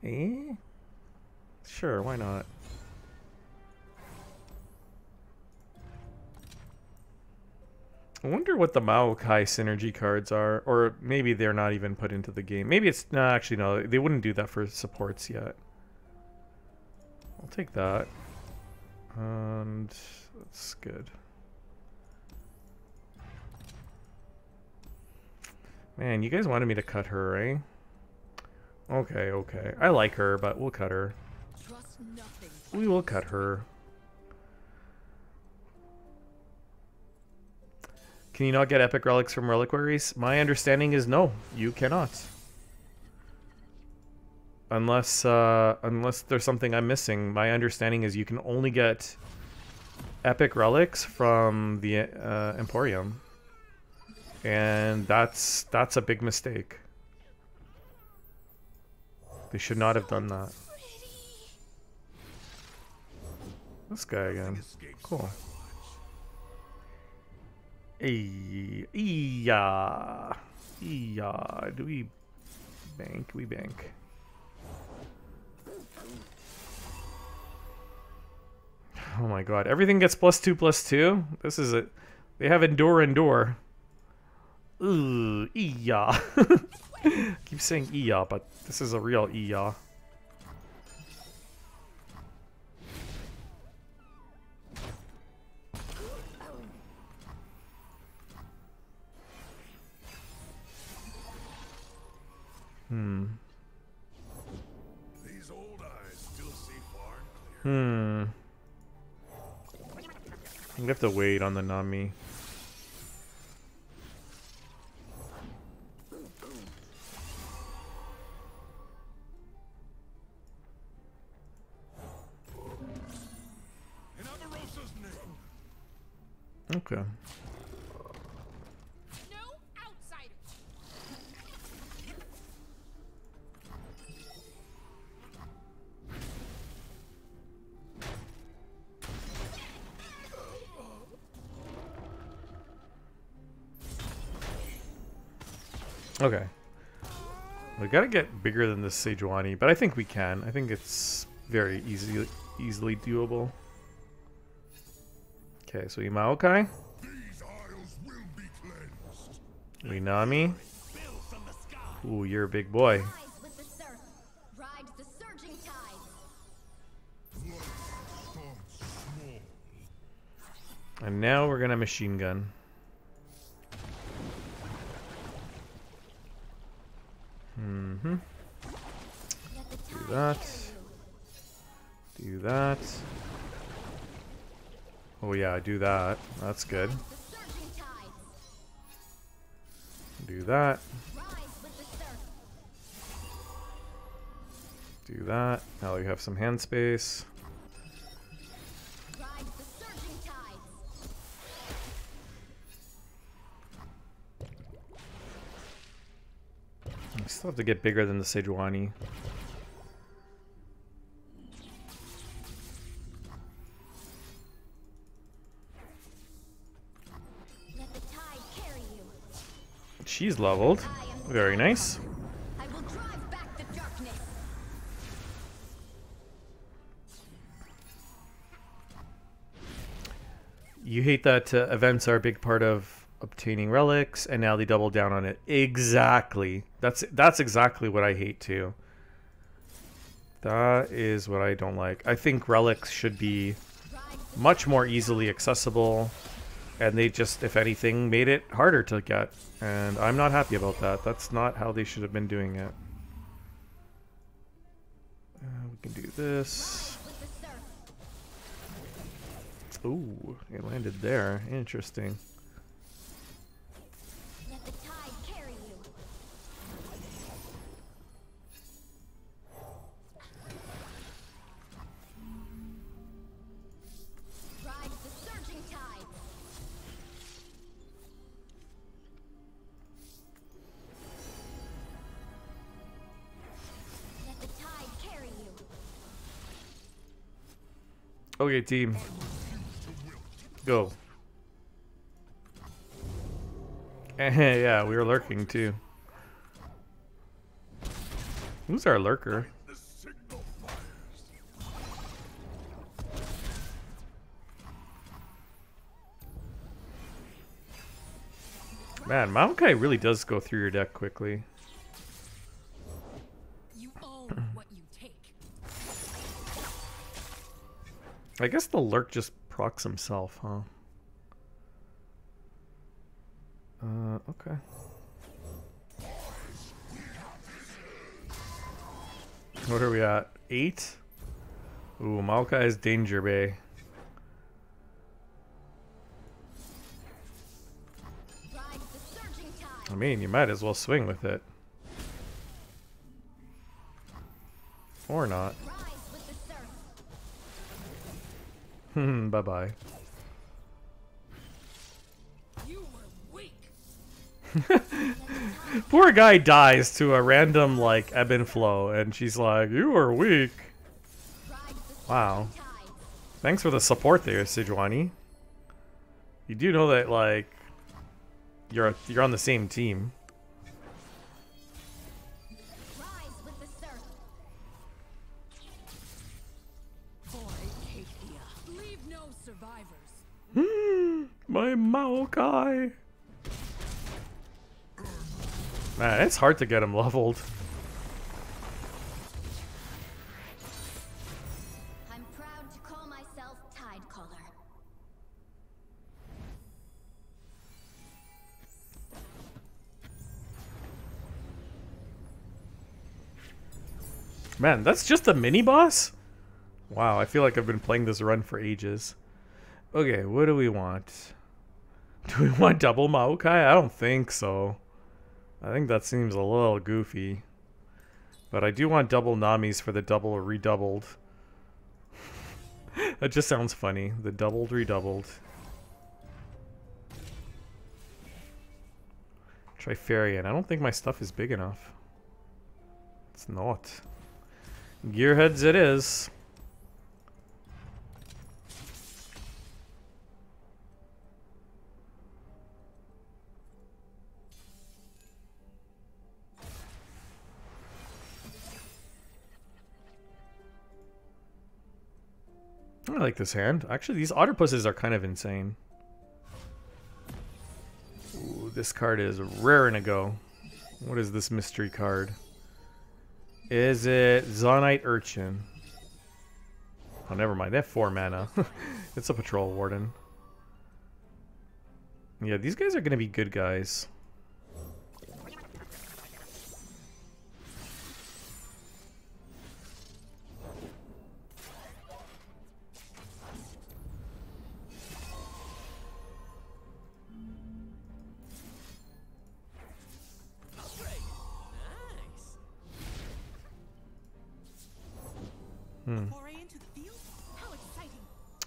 [SPEAKER 1] Eh? Sure, why not? I wonder what the Maokai synergy cards are, or maybe they're not even put into the game. Maybe it's... No, actually no, they wouldn't do that for supports yet. I'll take that. And that's good. Man, you guys wanted me to cut her, eh? Okay, okay. I like her, but we'll cut her.
[SPEAKER 5] Trust nothing.
[SPEAKER 1] We will cut her. Can you not get epic relics from reliquaries? My understanding is no, you cannot. Unless there's something I'm missing. My understanding is you can only get epic relics from the Emporium. And that's a big mistake. They should not have done that. This guy again. Cool. Yeah. Do we bank? We bank. Oh my god. Everything gets +2/+2? This is it. They have endure. Ooh, yeah. Keep saying Iya, but this is a real Iya.
[SPEAKER 4] These old eyes still see far and clear.
[SPEAKER 1] We have to wait on the Nami.
[SPEAKER 4] In Amarosa's name.
[SPEAKER 1] Okay.
[SPEAKER 5] No outsiders.
[SPEAKER 1] Okay. We gotta get bigger than this Sejuani, but I think we can. I think it's very easily doable. Okay, so Imaokai,
[SPEAKER 4] These isles will be cleansed.
[SPEAKER 1] Nami. Ooh, you're a big boy.
[SPEAKER 2] Rise with the surf. Ride the surging tides.
[SPEAKER 4] Life starts small.
[SPEAKER 1] And now we're gonna machine gun.
[SPEAKER 2] Let the
[SPEAKER 1] Do
[SPEAKER 2] tide
[SPEAKER 1] that.
[SPEAKER 2] carry you.
[SPEAKER 1] Do that. Oh yeah, do that. That's good.
[SPEAKER 2] The surging tides.
[SPEAKER 1] Do that.
[SPEAKER 2] Rise with the surf.
[SPEAKER 1] Do that. Now you have some hand space.
[SPEAKER 2] Ride the surging tides.
[SPEAKER 1] We still have to get bigger than the Sejuani.
[SPEAKER 2] Let the tide carry you.
[SPEAKER 1] She's leveled.
[SPEAKER 2] I am the
[SPEAKER 1] Very
[SPEAKER 2] Dark
[SPEAKER 1] nice.
[SPEAKER 2] Hunter. I will drive back the darkness.
[SPEAKER 1] You hate that events are a big part of obtaining relics, and now they double down on it. Exactly. That's exactly what I hate too. That is what I don't like. I think relics should be much more easily accessible, and they just, if anything, made it harder to get. And I'm not happy about that. That's not how they should have been doing it. We can do this.
[SPEAKER 2] With the surf.
[SPEAKER 1] Ooh, it landed there. Interesting.
[SPEAKER 2] Let the tide carry you. Ride the surging tides. Let the tide carry you.
[SPEAKER 1] Okay, team. Go. Yeah, we were lurking too. Who's our lurker?
[SPEAKER 4] The signal fires.
[SPEAKER 1] Man, Maokai really does go through your deck quickly.
[SPEAKER 5] You own what you take.
[SPEAKER 1] I guess the lurk just procs himself, huh? Okay. What are we at? 8? Ooh, Maokai's Danger Bay.
[SPEAKER 2] Ride the surging tides.
[SPEAKER 1] I mean, you might as well swing with it. Or not.
[SPEAKER 2] Rise with the surf.
[SPEAKER 1] Bye-bye.
[SPEAKER 5] You were weak.
[SPEAKER 1] Poor guy dies to a random, like, ebb and flow, and she's like, you are weak.
[SPEAKER 2] Ride the
[SPEAKER 1] Wow.
[SPEAKER 2] surging tides.
[SPEAKER 1] Thanks for the support there, Sejuani. You do know that, like, you're on the same team.
[SPEAKER 2] Rise with the surf.
[SPEAKER 5] Boy, Kathia. Leave no survivors.
[SPEAKER 1] My Maokai. Man, it's hard to get him leveled.
[SPEAKER 2] I'm proud to call myself Tidecaller.
[SPEAKER 1] Man, that's just a mini boss? Wow, I feel like I've been playing this run for ages. Okay, what do we want? Do we want double Maokai? I don't think so. I think that seems a little goofy. But I do want double Namis for the double or redoubled. That just sounds funny. The doubled redoubled. Trifarian. I don't think my stuff is big enough. It's not. Gearheads it is. I like this hand. Actually, these Otterpuses are kind of insane. Ooh, this card is raring to go. What is this mystery card? Is it Zonite Urchin? Oh, never mind. They have 4 mana. It's a Patrol Warden. Yeah, these guys are going to be good guys.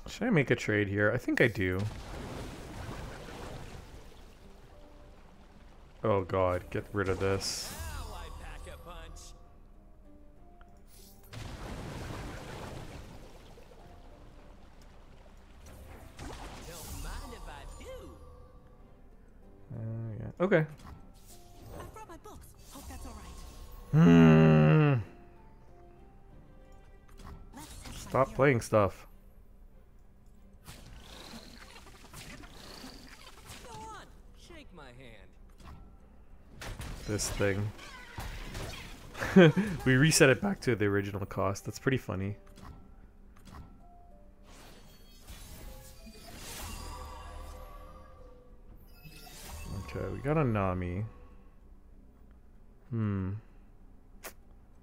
[SPEAKER 1] Should I make a trade here? I think I do. Oh god, get rid of this.
[SPEAKER 3] Now I pack a punch. Don't mind if I do.
[SPEAKER 1] Yeah. Okay.
[SPEAKER 5] I brought my books. Hope that's all right.
[SPEAKER 1] Stop playing stuff.
[SPEAKER 3] Go on, shake my hand.
[SPEAKER 1] This thing. We reset it back to the original cost. That's pretty funny. Okay, we got a Nami.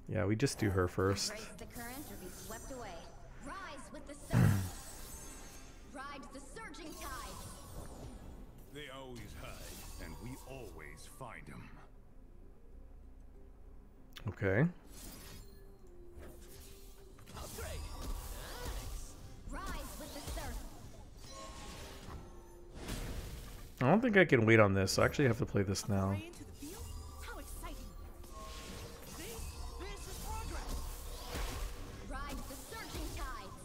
[SPEAKER 1] Yeah, we just do her first.
[SPEAKER 2] Race the current or be swept away. Rise with the sun. Ride the surging tide.
[SPEAKER 4] They always hide, and we always find them.
[SPEAKER 1] Okay.
[SPEAKER 3] Upgrade. Nice.
[SPEAKER 2] Rise with the surf.
[SPEAKER 1] I don't think I can wait on this. I actually have to play this now.
[SPEAKER 5] Into the field? How exciting. See? This is progress.
[SPEAKER 2] Ride the surging tides.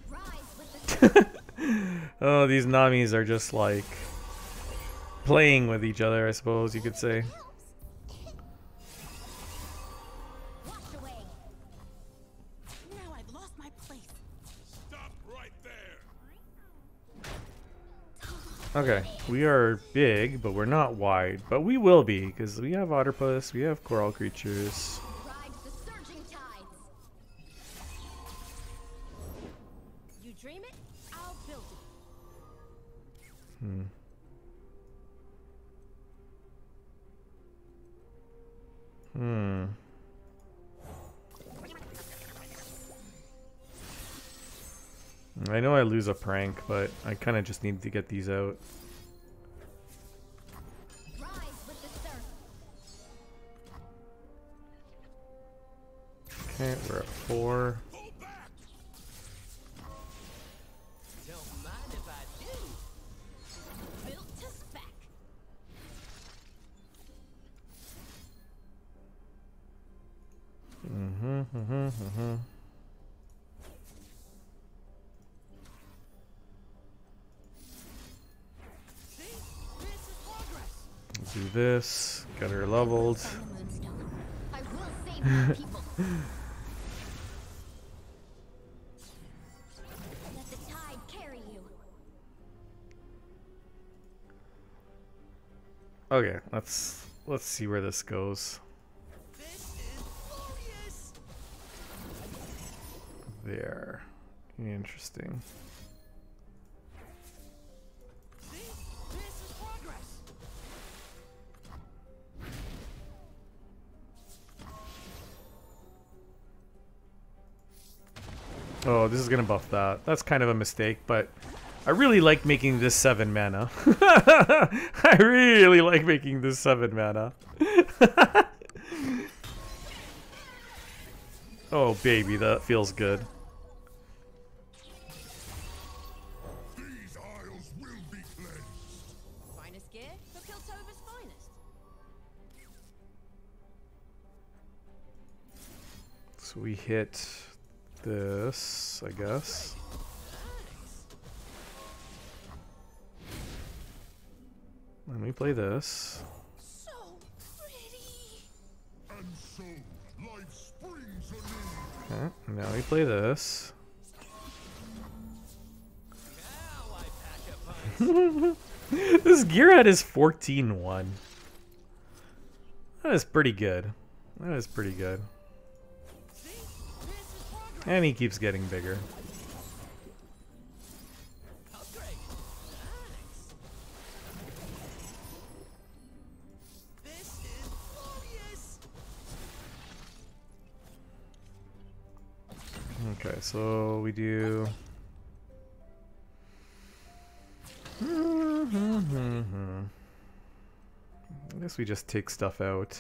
[SPEAKER 2] Rise with the
[SPEAKER 1] Oh, these Namis are just like playing with each other, I suppose you could say.
[SPEAKER 2] wash away.
[SPEAKER 5] Now I've lost my place.
[SPEAKER 4] Stop right there!
[SPEAKER 1] Okay, we are big, but we're not wide. But we will be, because we have Otterpus, we have coral creatures.
[SPEAKER 2] Ride the surging tides.
[SPEAKER 5] You dream it, I'll build it.
[SPEAKER 1] I know I lose a prank, but I kind of just need to get these out.
[SPEAKER 2] Rise with the surf.
[SPEAKER 1] Okay, we're at 4.
[SPEAKER 4] Pull back!
[SPEAKER 3] Don't mind if I do.
[SPEAKER 2] Built to spec.
[SPEAKER 5] See? This is progress.
[SPEAKER 1] Do this, get her leveled.
[SPEAKER 2] Find the moonstone. I will save my people. Let the tide carry you.
[SPEAKER 1] Okay, let's see where this goes.
[SPEAKER 5] This is glorious.
[SPEAKER 1] There. Interesting.
[SPEAKER 5] See? This is progress.
[SPEAKER 1] Oh, this is gonna buff that. That's kind of a mistake, but I really like making this 7 mana. I really like making this 7 mana. Oh, baby, that feels good.
[SPEAKER 4] These isles will be cleansed.
[SPEAKER 5] Finest gear for Piltover's finest.
[SPEAKER 1] So we hit this, I guess. And we play this.
[SPEAKER 5] So pretty.
[SPEAKER 4] And so, life springs anew.
[SPEAKER 1] Okay, and now we play this.
[SPEAKER 3] Now I pack a punch.
[SPEAKER 1] This Gearhead is 14-1. That is pretty good. That is pretty good.
[SPEAKER 5] See? This is progress.
[SPEAKER 1] And he keeps getting bigger.
[SPEAKER 3] Upgrade.
[SPEAKER 5] This is glorious.
[SPEAKER 1] Okay, so we do. I guess we just take stuff out.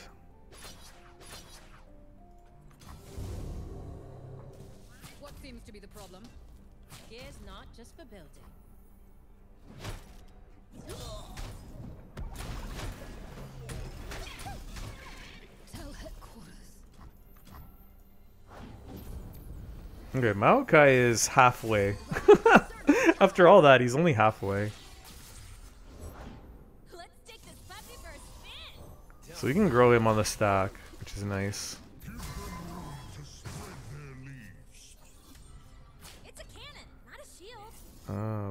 [SPEAKER 5] What seems to be the problem? Gear's not just for building. Tell headquarters.
[SPEAKER 1] Okay, Maokai is halfway. After all that, he's only halfway.
[SPEAKER 2] Let's take this puppy for a spin.
[SPEAKER 1] So we can grow him on the stack, which is nice.
[SPEAKER 4] Give them room to spread their leaves.
[SPEAKER 2] It's a cannon, not a shield.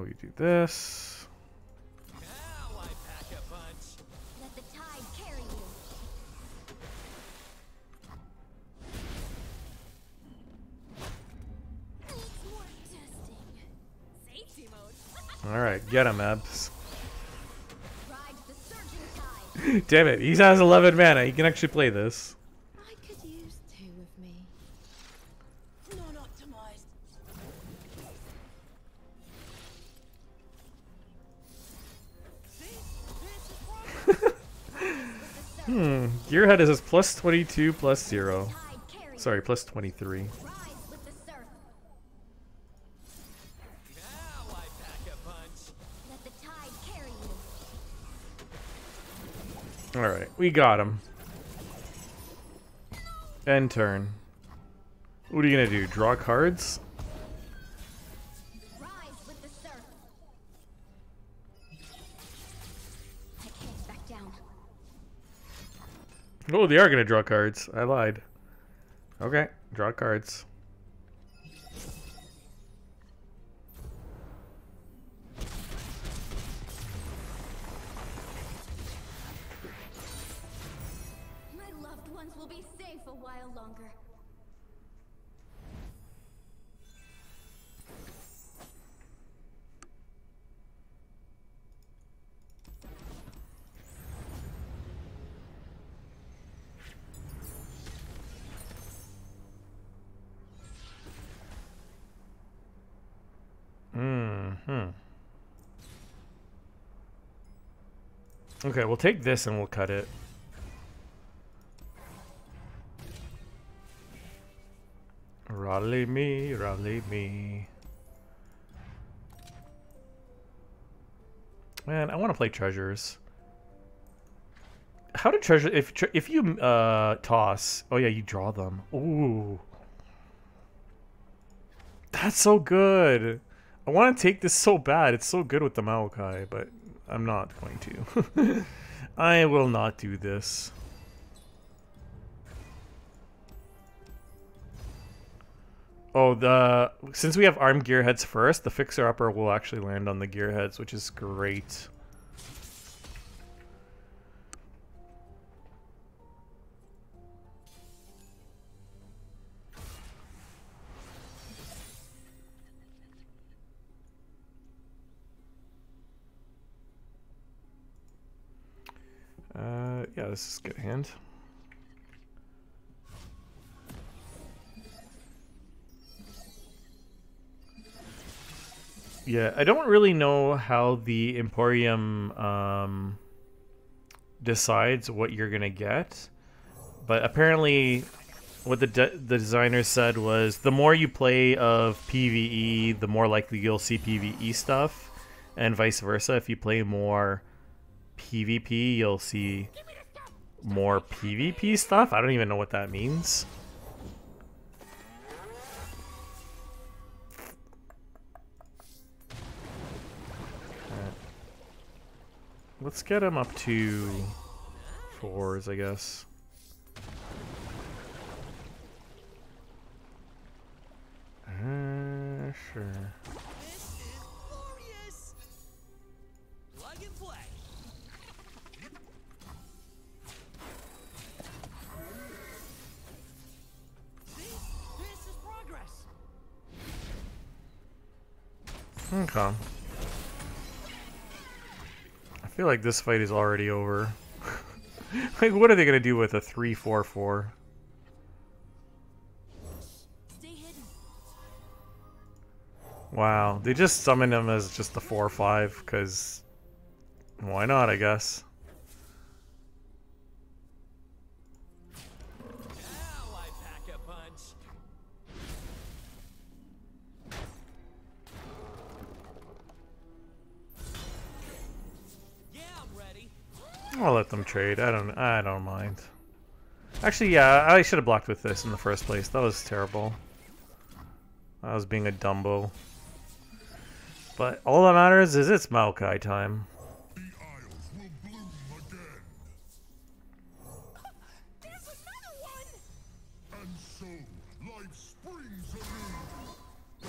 [SPEAKER 1] We do this.
[SPEAKER 3] Now I pack a punch.
[SPEAKER 2] Let the tide carry you. Needs more testing. Safety mode.
[SPEAKER 1] Alright, get him, Ebs.
[SPEAKER 2] Ride the surging tide.
[SPEAKER 1] Damn it, he has 11 mana. He can actually play this.
[SPEAKER 5] I could use 2 of me. Non-optimized. See? This is progress.
[SPEAKER 1] Gearhead is plus 22 plus 0.
[SPEAKER 2] Tide carry.
[SPEAKER 1] Sorry, plus 23.
[SPEAKER 2] Rise with the surf.
[SPEAKER 3] Now I pack a punch.
[SPEAKER 2] Let the tide carry you.
[SPEAKER 1] Alright, we got him. End turn. What are you gonna do? Draw cards?
[SPEAKER 2] Rise with the surf. I can't back down.
[SPEAKER 1] Oh, they are gonna draw cards. I lied. Okay, draw cards.
[SPEAKER 2] My loved ones will be safe a while longer.
[SPEAKER 1] Okay, we'll take this and we'll cut it. Raleigh me, raleigh me. Man, I want to play treasures. How do treasure if you toss? Oh yeah, you draw them. Ooh. That's so good. I want to take this so bad. It's so good with the Maokai, but I'm not going to. I will not do this. Oh, since we have armed gearheads first, the fixer upper will actually land on the gearheads, which is great. this is a good hand. Yeah, I don't really know how the Emporium decides what you're gonna get, but apparently what the designers said was the more you play of PvE, the more likely you'll see PvE stuff, and vice versa. If you play more PvP, you'll see more PvP stuff. I don't even know what that means. Let's get him up to 4s, I guess. Sure.
[SPEAKER 5] This is glorious. Plug and play. This is progress.
[SPEAKER 1] Okay. I feel like this fight is already over. Like, what are they gonna do with a 3-4-4?
[SPEAKER 5] Stay hidden.
[SPEAKER 1] Wow, they just summoned him as just a 4-5, because why not, I guess.
[SPEAKER 5] Now I pack a punch. Yeah, I'm ready.
[SPEAKER 1] I'll let them trade. I don't mind. Actually, yeah, I should have blocked with this in the first place. That was terrible. I was being a Dumbo. But all that matters is it's Maokai time.
[SPEAKER 4] The Isles will bloom again.
[SPEAKER 5] There's another one.
[SPEAKER 4] And so, life springs anew.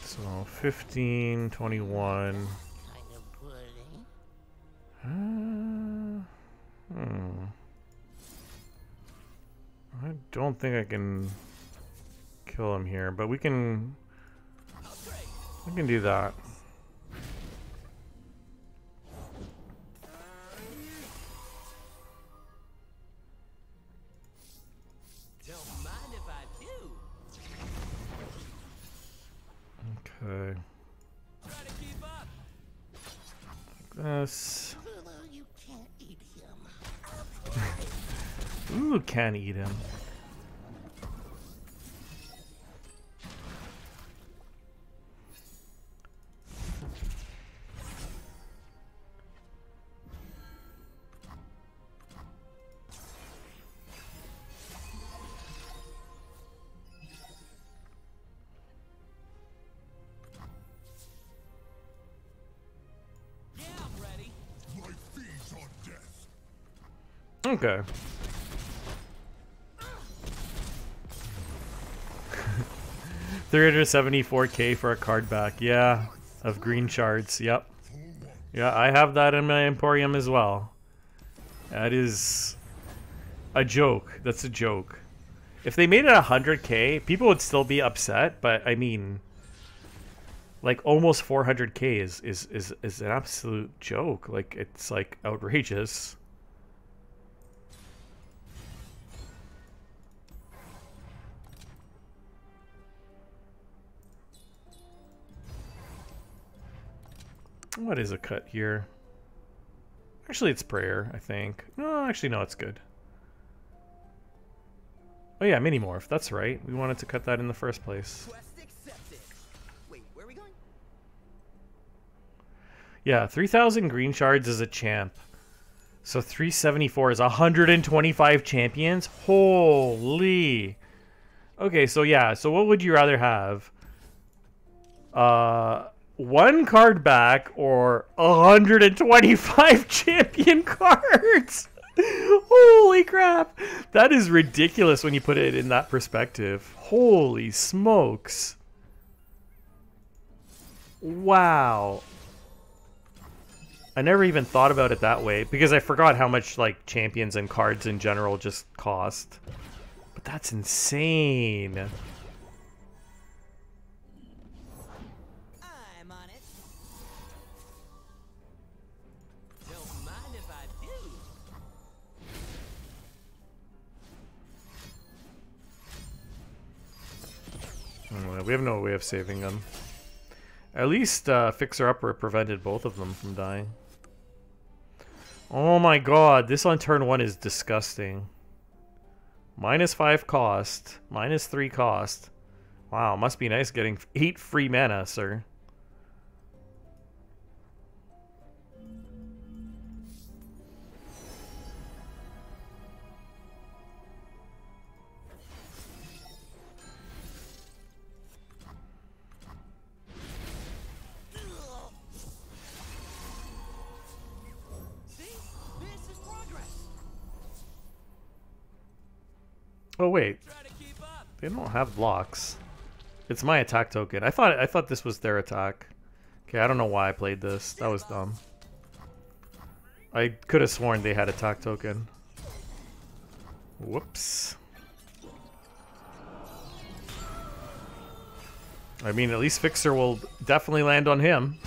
[SPEAKER 1] So 15, 21. I don't think I can kill him here, but we can do that.
[SPEAKER 5] Don't mind if I do.
[SPEAKER 1] Okay.
[SPEAKER 5] Try to keep up.
[SPEAKER 1] This.
[SPEAKER 6] You can't eat him.
[SPEAKER 1] Ooh, can eat him.
[SPEAKER 5] Yeah, I'm ready.
[SPEAKER 4] Life feeds on death.
[SPEAKER 1] Okay. $374K for a card back. Yeah, of green shards. Yep. Yeah, I have that in my Emporium as well. That is a joke. That's a joke. If they made it 100K, people would still be upset, but I mean, like almost 400K is an absolute joke. Like, it's like outrageous. What is a cut here? Actually, it's prayer, I think. No, actually, no, it's good. Oh yeah, mini morph. That's right. We wanted to cut that in the first place.
[SPEAKER 5] Quest accepted. Wait, where are we going?
[SPEAKER 1] Yeah, 3,000 green shards is a champ. So 374 is 125 champions? Holy. Okay, so yeah. So what would you rather have? One card back or 125 champion cards? Holy crap. That is ridiculous when you put it in that perspective. Holy smokes. Wow. I never even thought about it that way because I forgot how much like champions and cards in general just cost. But that's insane.
[SPEAKER 5] I'm on it. Don't mind if I do.
[SPEAKER 1] We have no way of saving them. At least Fixer Upper prevented both of them from dying. Oh my god, this on turn 1 is disgusting. -5 cost, -3 cost. Wow, must be nice getting 8 free mana, sir. Oh wait,
[SPEAKER 3] Try to keep up.
[SPEAKER 1] they don't have blocks. It's my attack token. I thought this was their attack. Okay, I don't know why I played this. That was dumb. I could have sworn they had attack token. Whoops. I mean, at least Fixer will definitely land on him.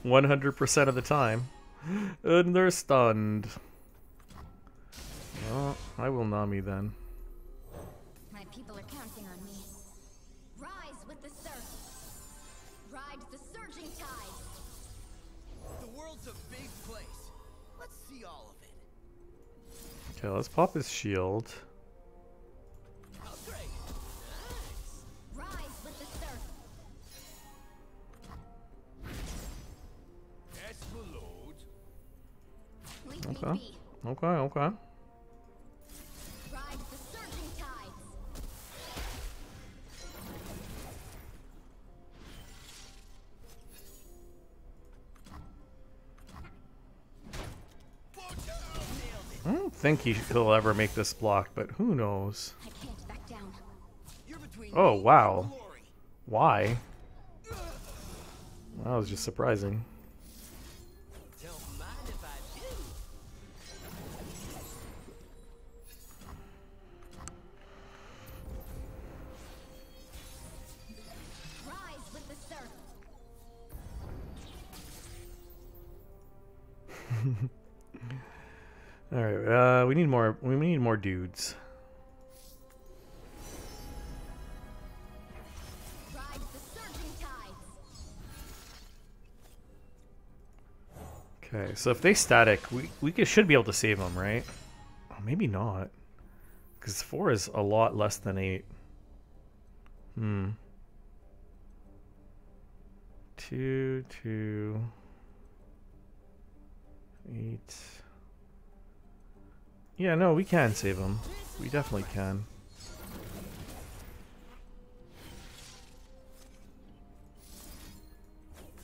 [SPEAKER 1] 100% of the time. And they're stunned. Well, I will Nami then.
[SPEAKER 2] My people are counting on me. Rise with the surf. Ride the surging tide.
[SPEAKER 5] The world's a big place. Let's see all of it.
[SPEAKER 1] Okay, let's pop his shield.
[SPEAKER 5] Upgrade. Nice.
[SPEAKER 2] Rise with the surf.
[SPEAKER 3] Explode.
[SPEAKER 2] Leave me
[SPEAKER 1] Okay.
[SPEAKER 2] be.
[SPEAKER 1] Okay.
[SPEAKER 2] Ride the surging tides.
[SPEAKER 1] I don't think he'll ever make this block, but who knows?
[SPEAKER 2] I can't back down.
[SPEAKER 5] You're between
[SPEAKER 1] Oh,
[SPEAKER 5] me
[SPEAKER 1] wow.
[SPEAKER 5] and glory.
[SPEAKER 1] Why? That was just surprising.
[SPEAKER 5] Don't mind if I do.
[SPEAKER 2] Rise with the surf.
[SPEAKER 1] All right, we need more. We need more dudes.
[SPEAKER 2] Ride the surging tides.
[SPEAKER 1] Okay, so if they static, should be able to save them, right? Oh, maybe not, because 4 is a lot less than 8. 2, 2, 8. Yeah, no, we can save them. We definitely can.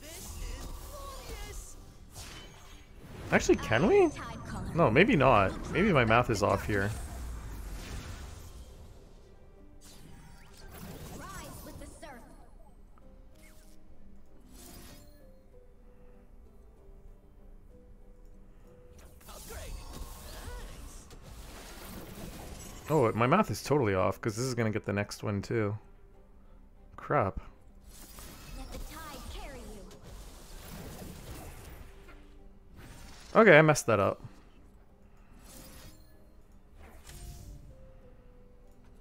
[SPEAKER 5] This is glorious.
[SPEAKER 1] Actually, can we?
[SPEAKER 2] Tide caller.
[SPEAKER 1] No, maybe not. Maybe my math is off here.
[SPEAKER 2] Rise with the surf.
[SPEAKER 5] Upgrade. Nice.
[SPEAKER 1] Oh, my math is totally off because this is gonna get the next one too. Crap.
[SPEAKER 2] Let the tide carry you.
[SPEAKER 1] Okay, I messed that up.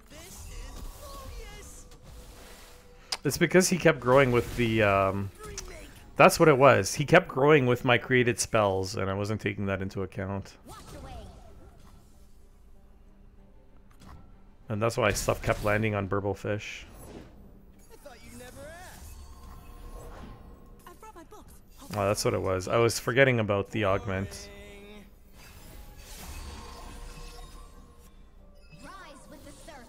[SPEAKER 5] This is glorious.
[SPEAKER 1] It's because he kept growing with the
[SPEAKER 5] Remake.
[SPEAKER 1] that's what it was. He kept growing with my created spells and I wasn't taking that into account.
[SPEAKER 2] Washed away.
[SPEAKER 1] And that's why stuff kept landing on Burblefish.
[SPEAKER 5] I thought you'd never ask. I brought my books.
[SPEAKER 1] Oh, that's what it was. I was forgetting about the augment.
[SPEAKER 5] Boring.
[SPEAKER 2] Rise with the surf.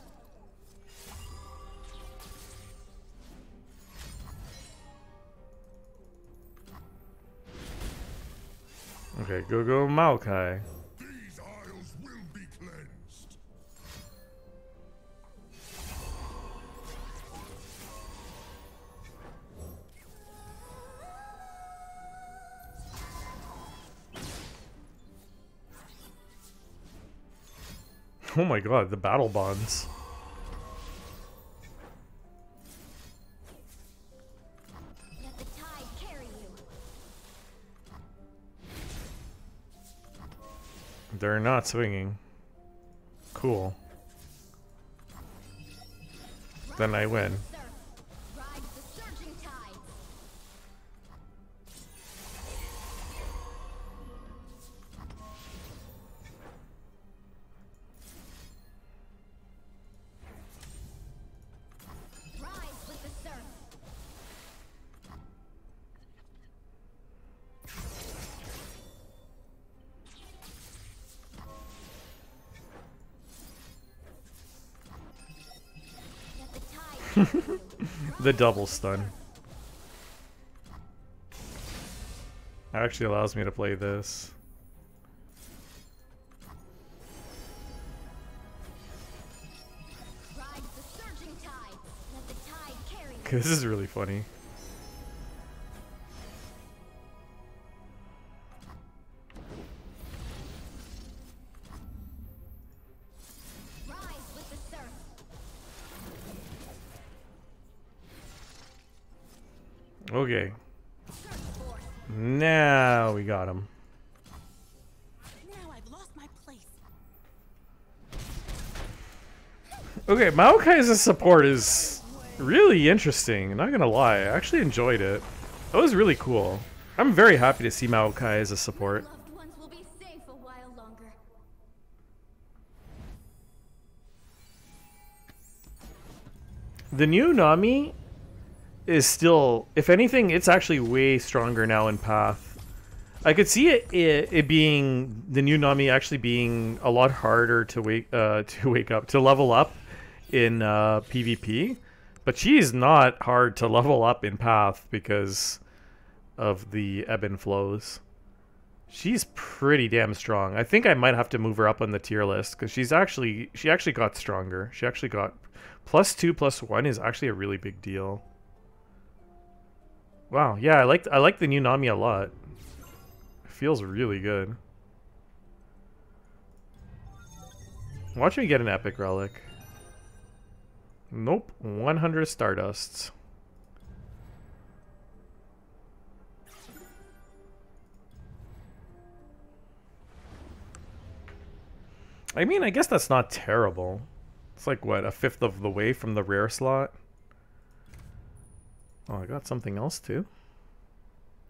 [SPEAKER 1] Okay, go Maokai.
[SPEAKER 4] These isles will be cleansed.
[SPEAKER 1] Oh my god, the battle bonds.
[SPEAKER 2] Let the tide carry you.
[SPEAKER 1] They're not swinging. Cool. then I win.
[SPEAKER 2] Surf. Ride the surging tides. Rise with the surf. Let the tide carry you.
[SPEAKER 1] The double stun. Actually allows me to play this.
[SPEAKER 2] Ride the surging tides. Let the tide carry you.
[SPEAKER 1] This is really funny.
[SPEAKER 2] Rise with the surf.
[SPEAKER 1] Okay.
[SPEAKER 2] Surf force.
[SPEAKER 1] Now we got him.
[SPEAKER 6] Now I've lost my place.
[SPEAKER 1] Okay, Maokai as a support is really interesting. Not gonna lie, I actually enjoyed it. That was really cool. I'm very happy to see Maokai as a support.
[SPEAKER 2] Loved ones will be safe a while longer.
[SPEAKER 1] The new Nami is still, if anything, it's actually way stronger now in Path. I could see it being, the new Nami actually being a lot harder to to level up in PvP, but she's not hard to level up in Path because of the ebb and flows. She's pretty damn strong. I think I might have to move her up on the tier list because she actually got stronger. She actually got +2/+1 is actually a really big deal. Wow, yeah, I like the new Nami a lot. It feels really good. Watch me get an epic relic. Nope, 100 Stardusts. I mean, I guess that's not terrible. It's like, what, a fifth of the way from the rare slot? Oh, I got something else too.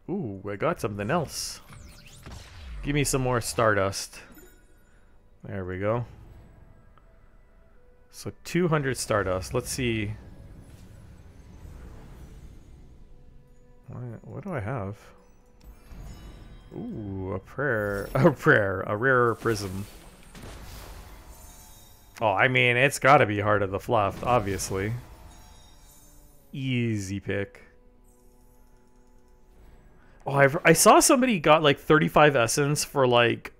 [SPEAKER 1] Ooh, I got something else. Give me some more Stardust. There we go. So 200 Stardust. Let's see. What do I have? Ooh, a prayer. A rare prism. Oh, I mean, it's gotta be Heart of the Fluff, obviously. Easy pick. Oh, I saw somebody got like 35 essence for like,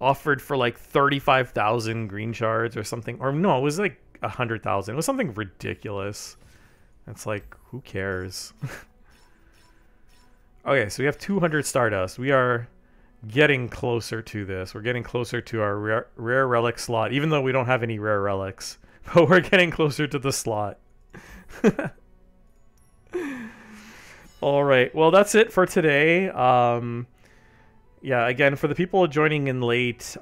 [SPEAKER 1] offered for like 35,000 green shards or something. Or no, it was like 100,000. It was something ridiculous. It's like, who cares? Okay, so we have 200 Stardust. We are getting closer to this. We're getting closer to our rare relic slot, even though we don't have any rare relics. But we're getting closer to the slot. All right, well, that's it for today. Yeah, again, for the people joining in late,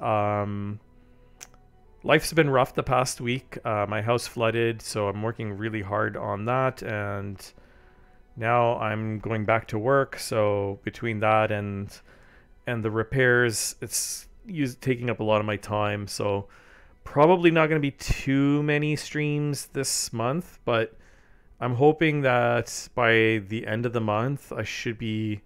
[SPEAKER 1] life's been rough the past week. My house flooded, so I'm working really hard on that, and now I'm going back to work. So between that and the repairs, it's taking up a lot of my time. So probably not going to be too many streams this month, but I'm hoping that by the end of the month, I should be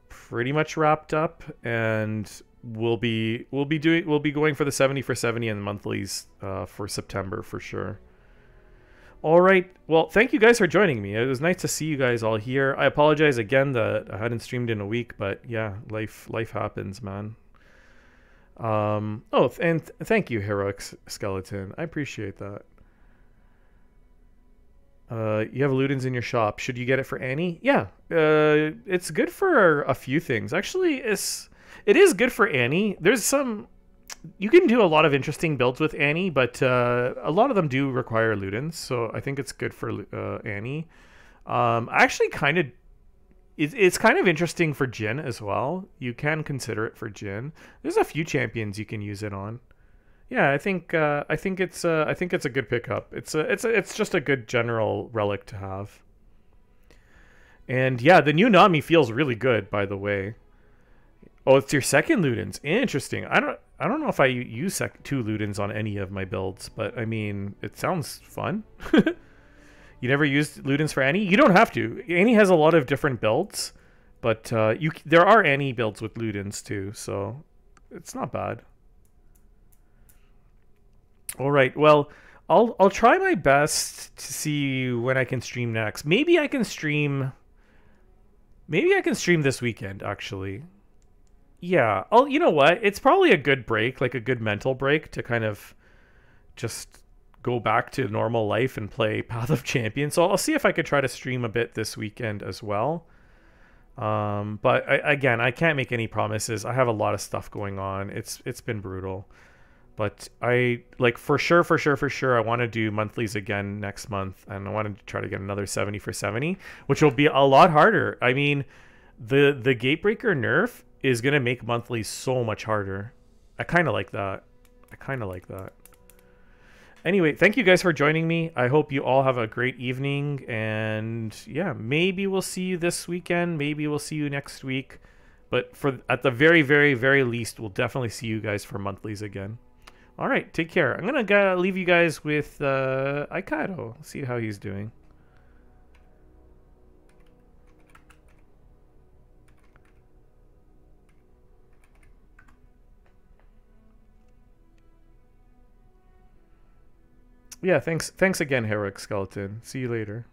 [SPEAKER 1] pretty much wrapped up, and we'll be going for the 70 for 70 and monthlies for September for sure. All right. Well, thank you guys for joining me. It was nice to see you guys all here. I apologize again that I hadn't streamed in a week, but yeah, life happens, man. Oh, and thank you, Heroic Skeleton. I appreciate that. You have Ludens in your shop. Should you get it for Annie? Yeah. It's good for a few things. Actually, it is good for Annie. There's some... You can do a lot of interesting builds with Annie, but a lot of them do require Ludens, so I think it's good for Annie. Actually, it's kind of interesting for Jhin as well. You can consider it for Jhin. There's a few champions you can use it on. Yeah, I think it's a good pickup. It's just a good general relic to have. And yeah, the new Nami feels really good, by the way. Oh, it's your second Ludens. Interesting. I don't know if I use 2 Ludens on any of my builds, but I mean, it sounds fun. You never used Ludens for Annie? You don't have to. Annie has a lot of different builds, but there are Annie builds with Ludens too, so it's not bad. All right. Well, I'll try my best to see when I can stream next. Maybe I can stream this weekend, actually. Yeah. You know what? It's probably a good break, like a good mental break to kind of just go back to normal life and play Path of Champions. So I'll see if I could try to stream a bit this weekend as well. But again, I can't make any promises. I have a lot of stuff going on. It's been brutal. But I like for sure I want to do monthlies again next month, and I want to try to get another 70 for 70, which will be a lot harder. I mean, the Gatebreaker nerf is going to make monthlies so much harder. I kind of like that. Anyway, thank you guys for joining me. I hope you all have a great evening, and yeah, maybe we'll see you this weekend, maybe we'll see you next week, but at the very, very, very least, we'll definitely see you guys for monthlies again. All right, take care. I'm gonna leave you guys with Aikado. See how he's doing. Yeah, thanks again, Heroic Skeleton. See you later.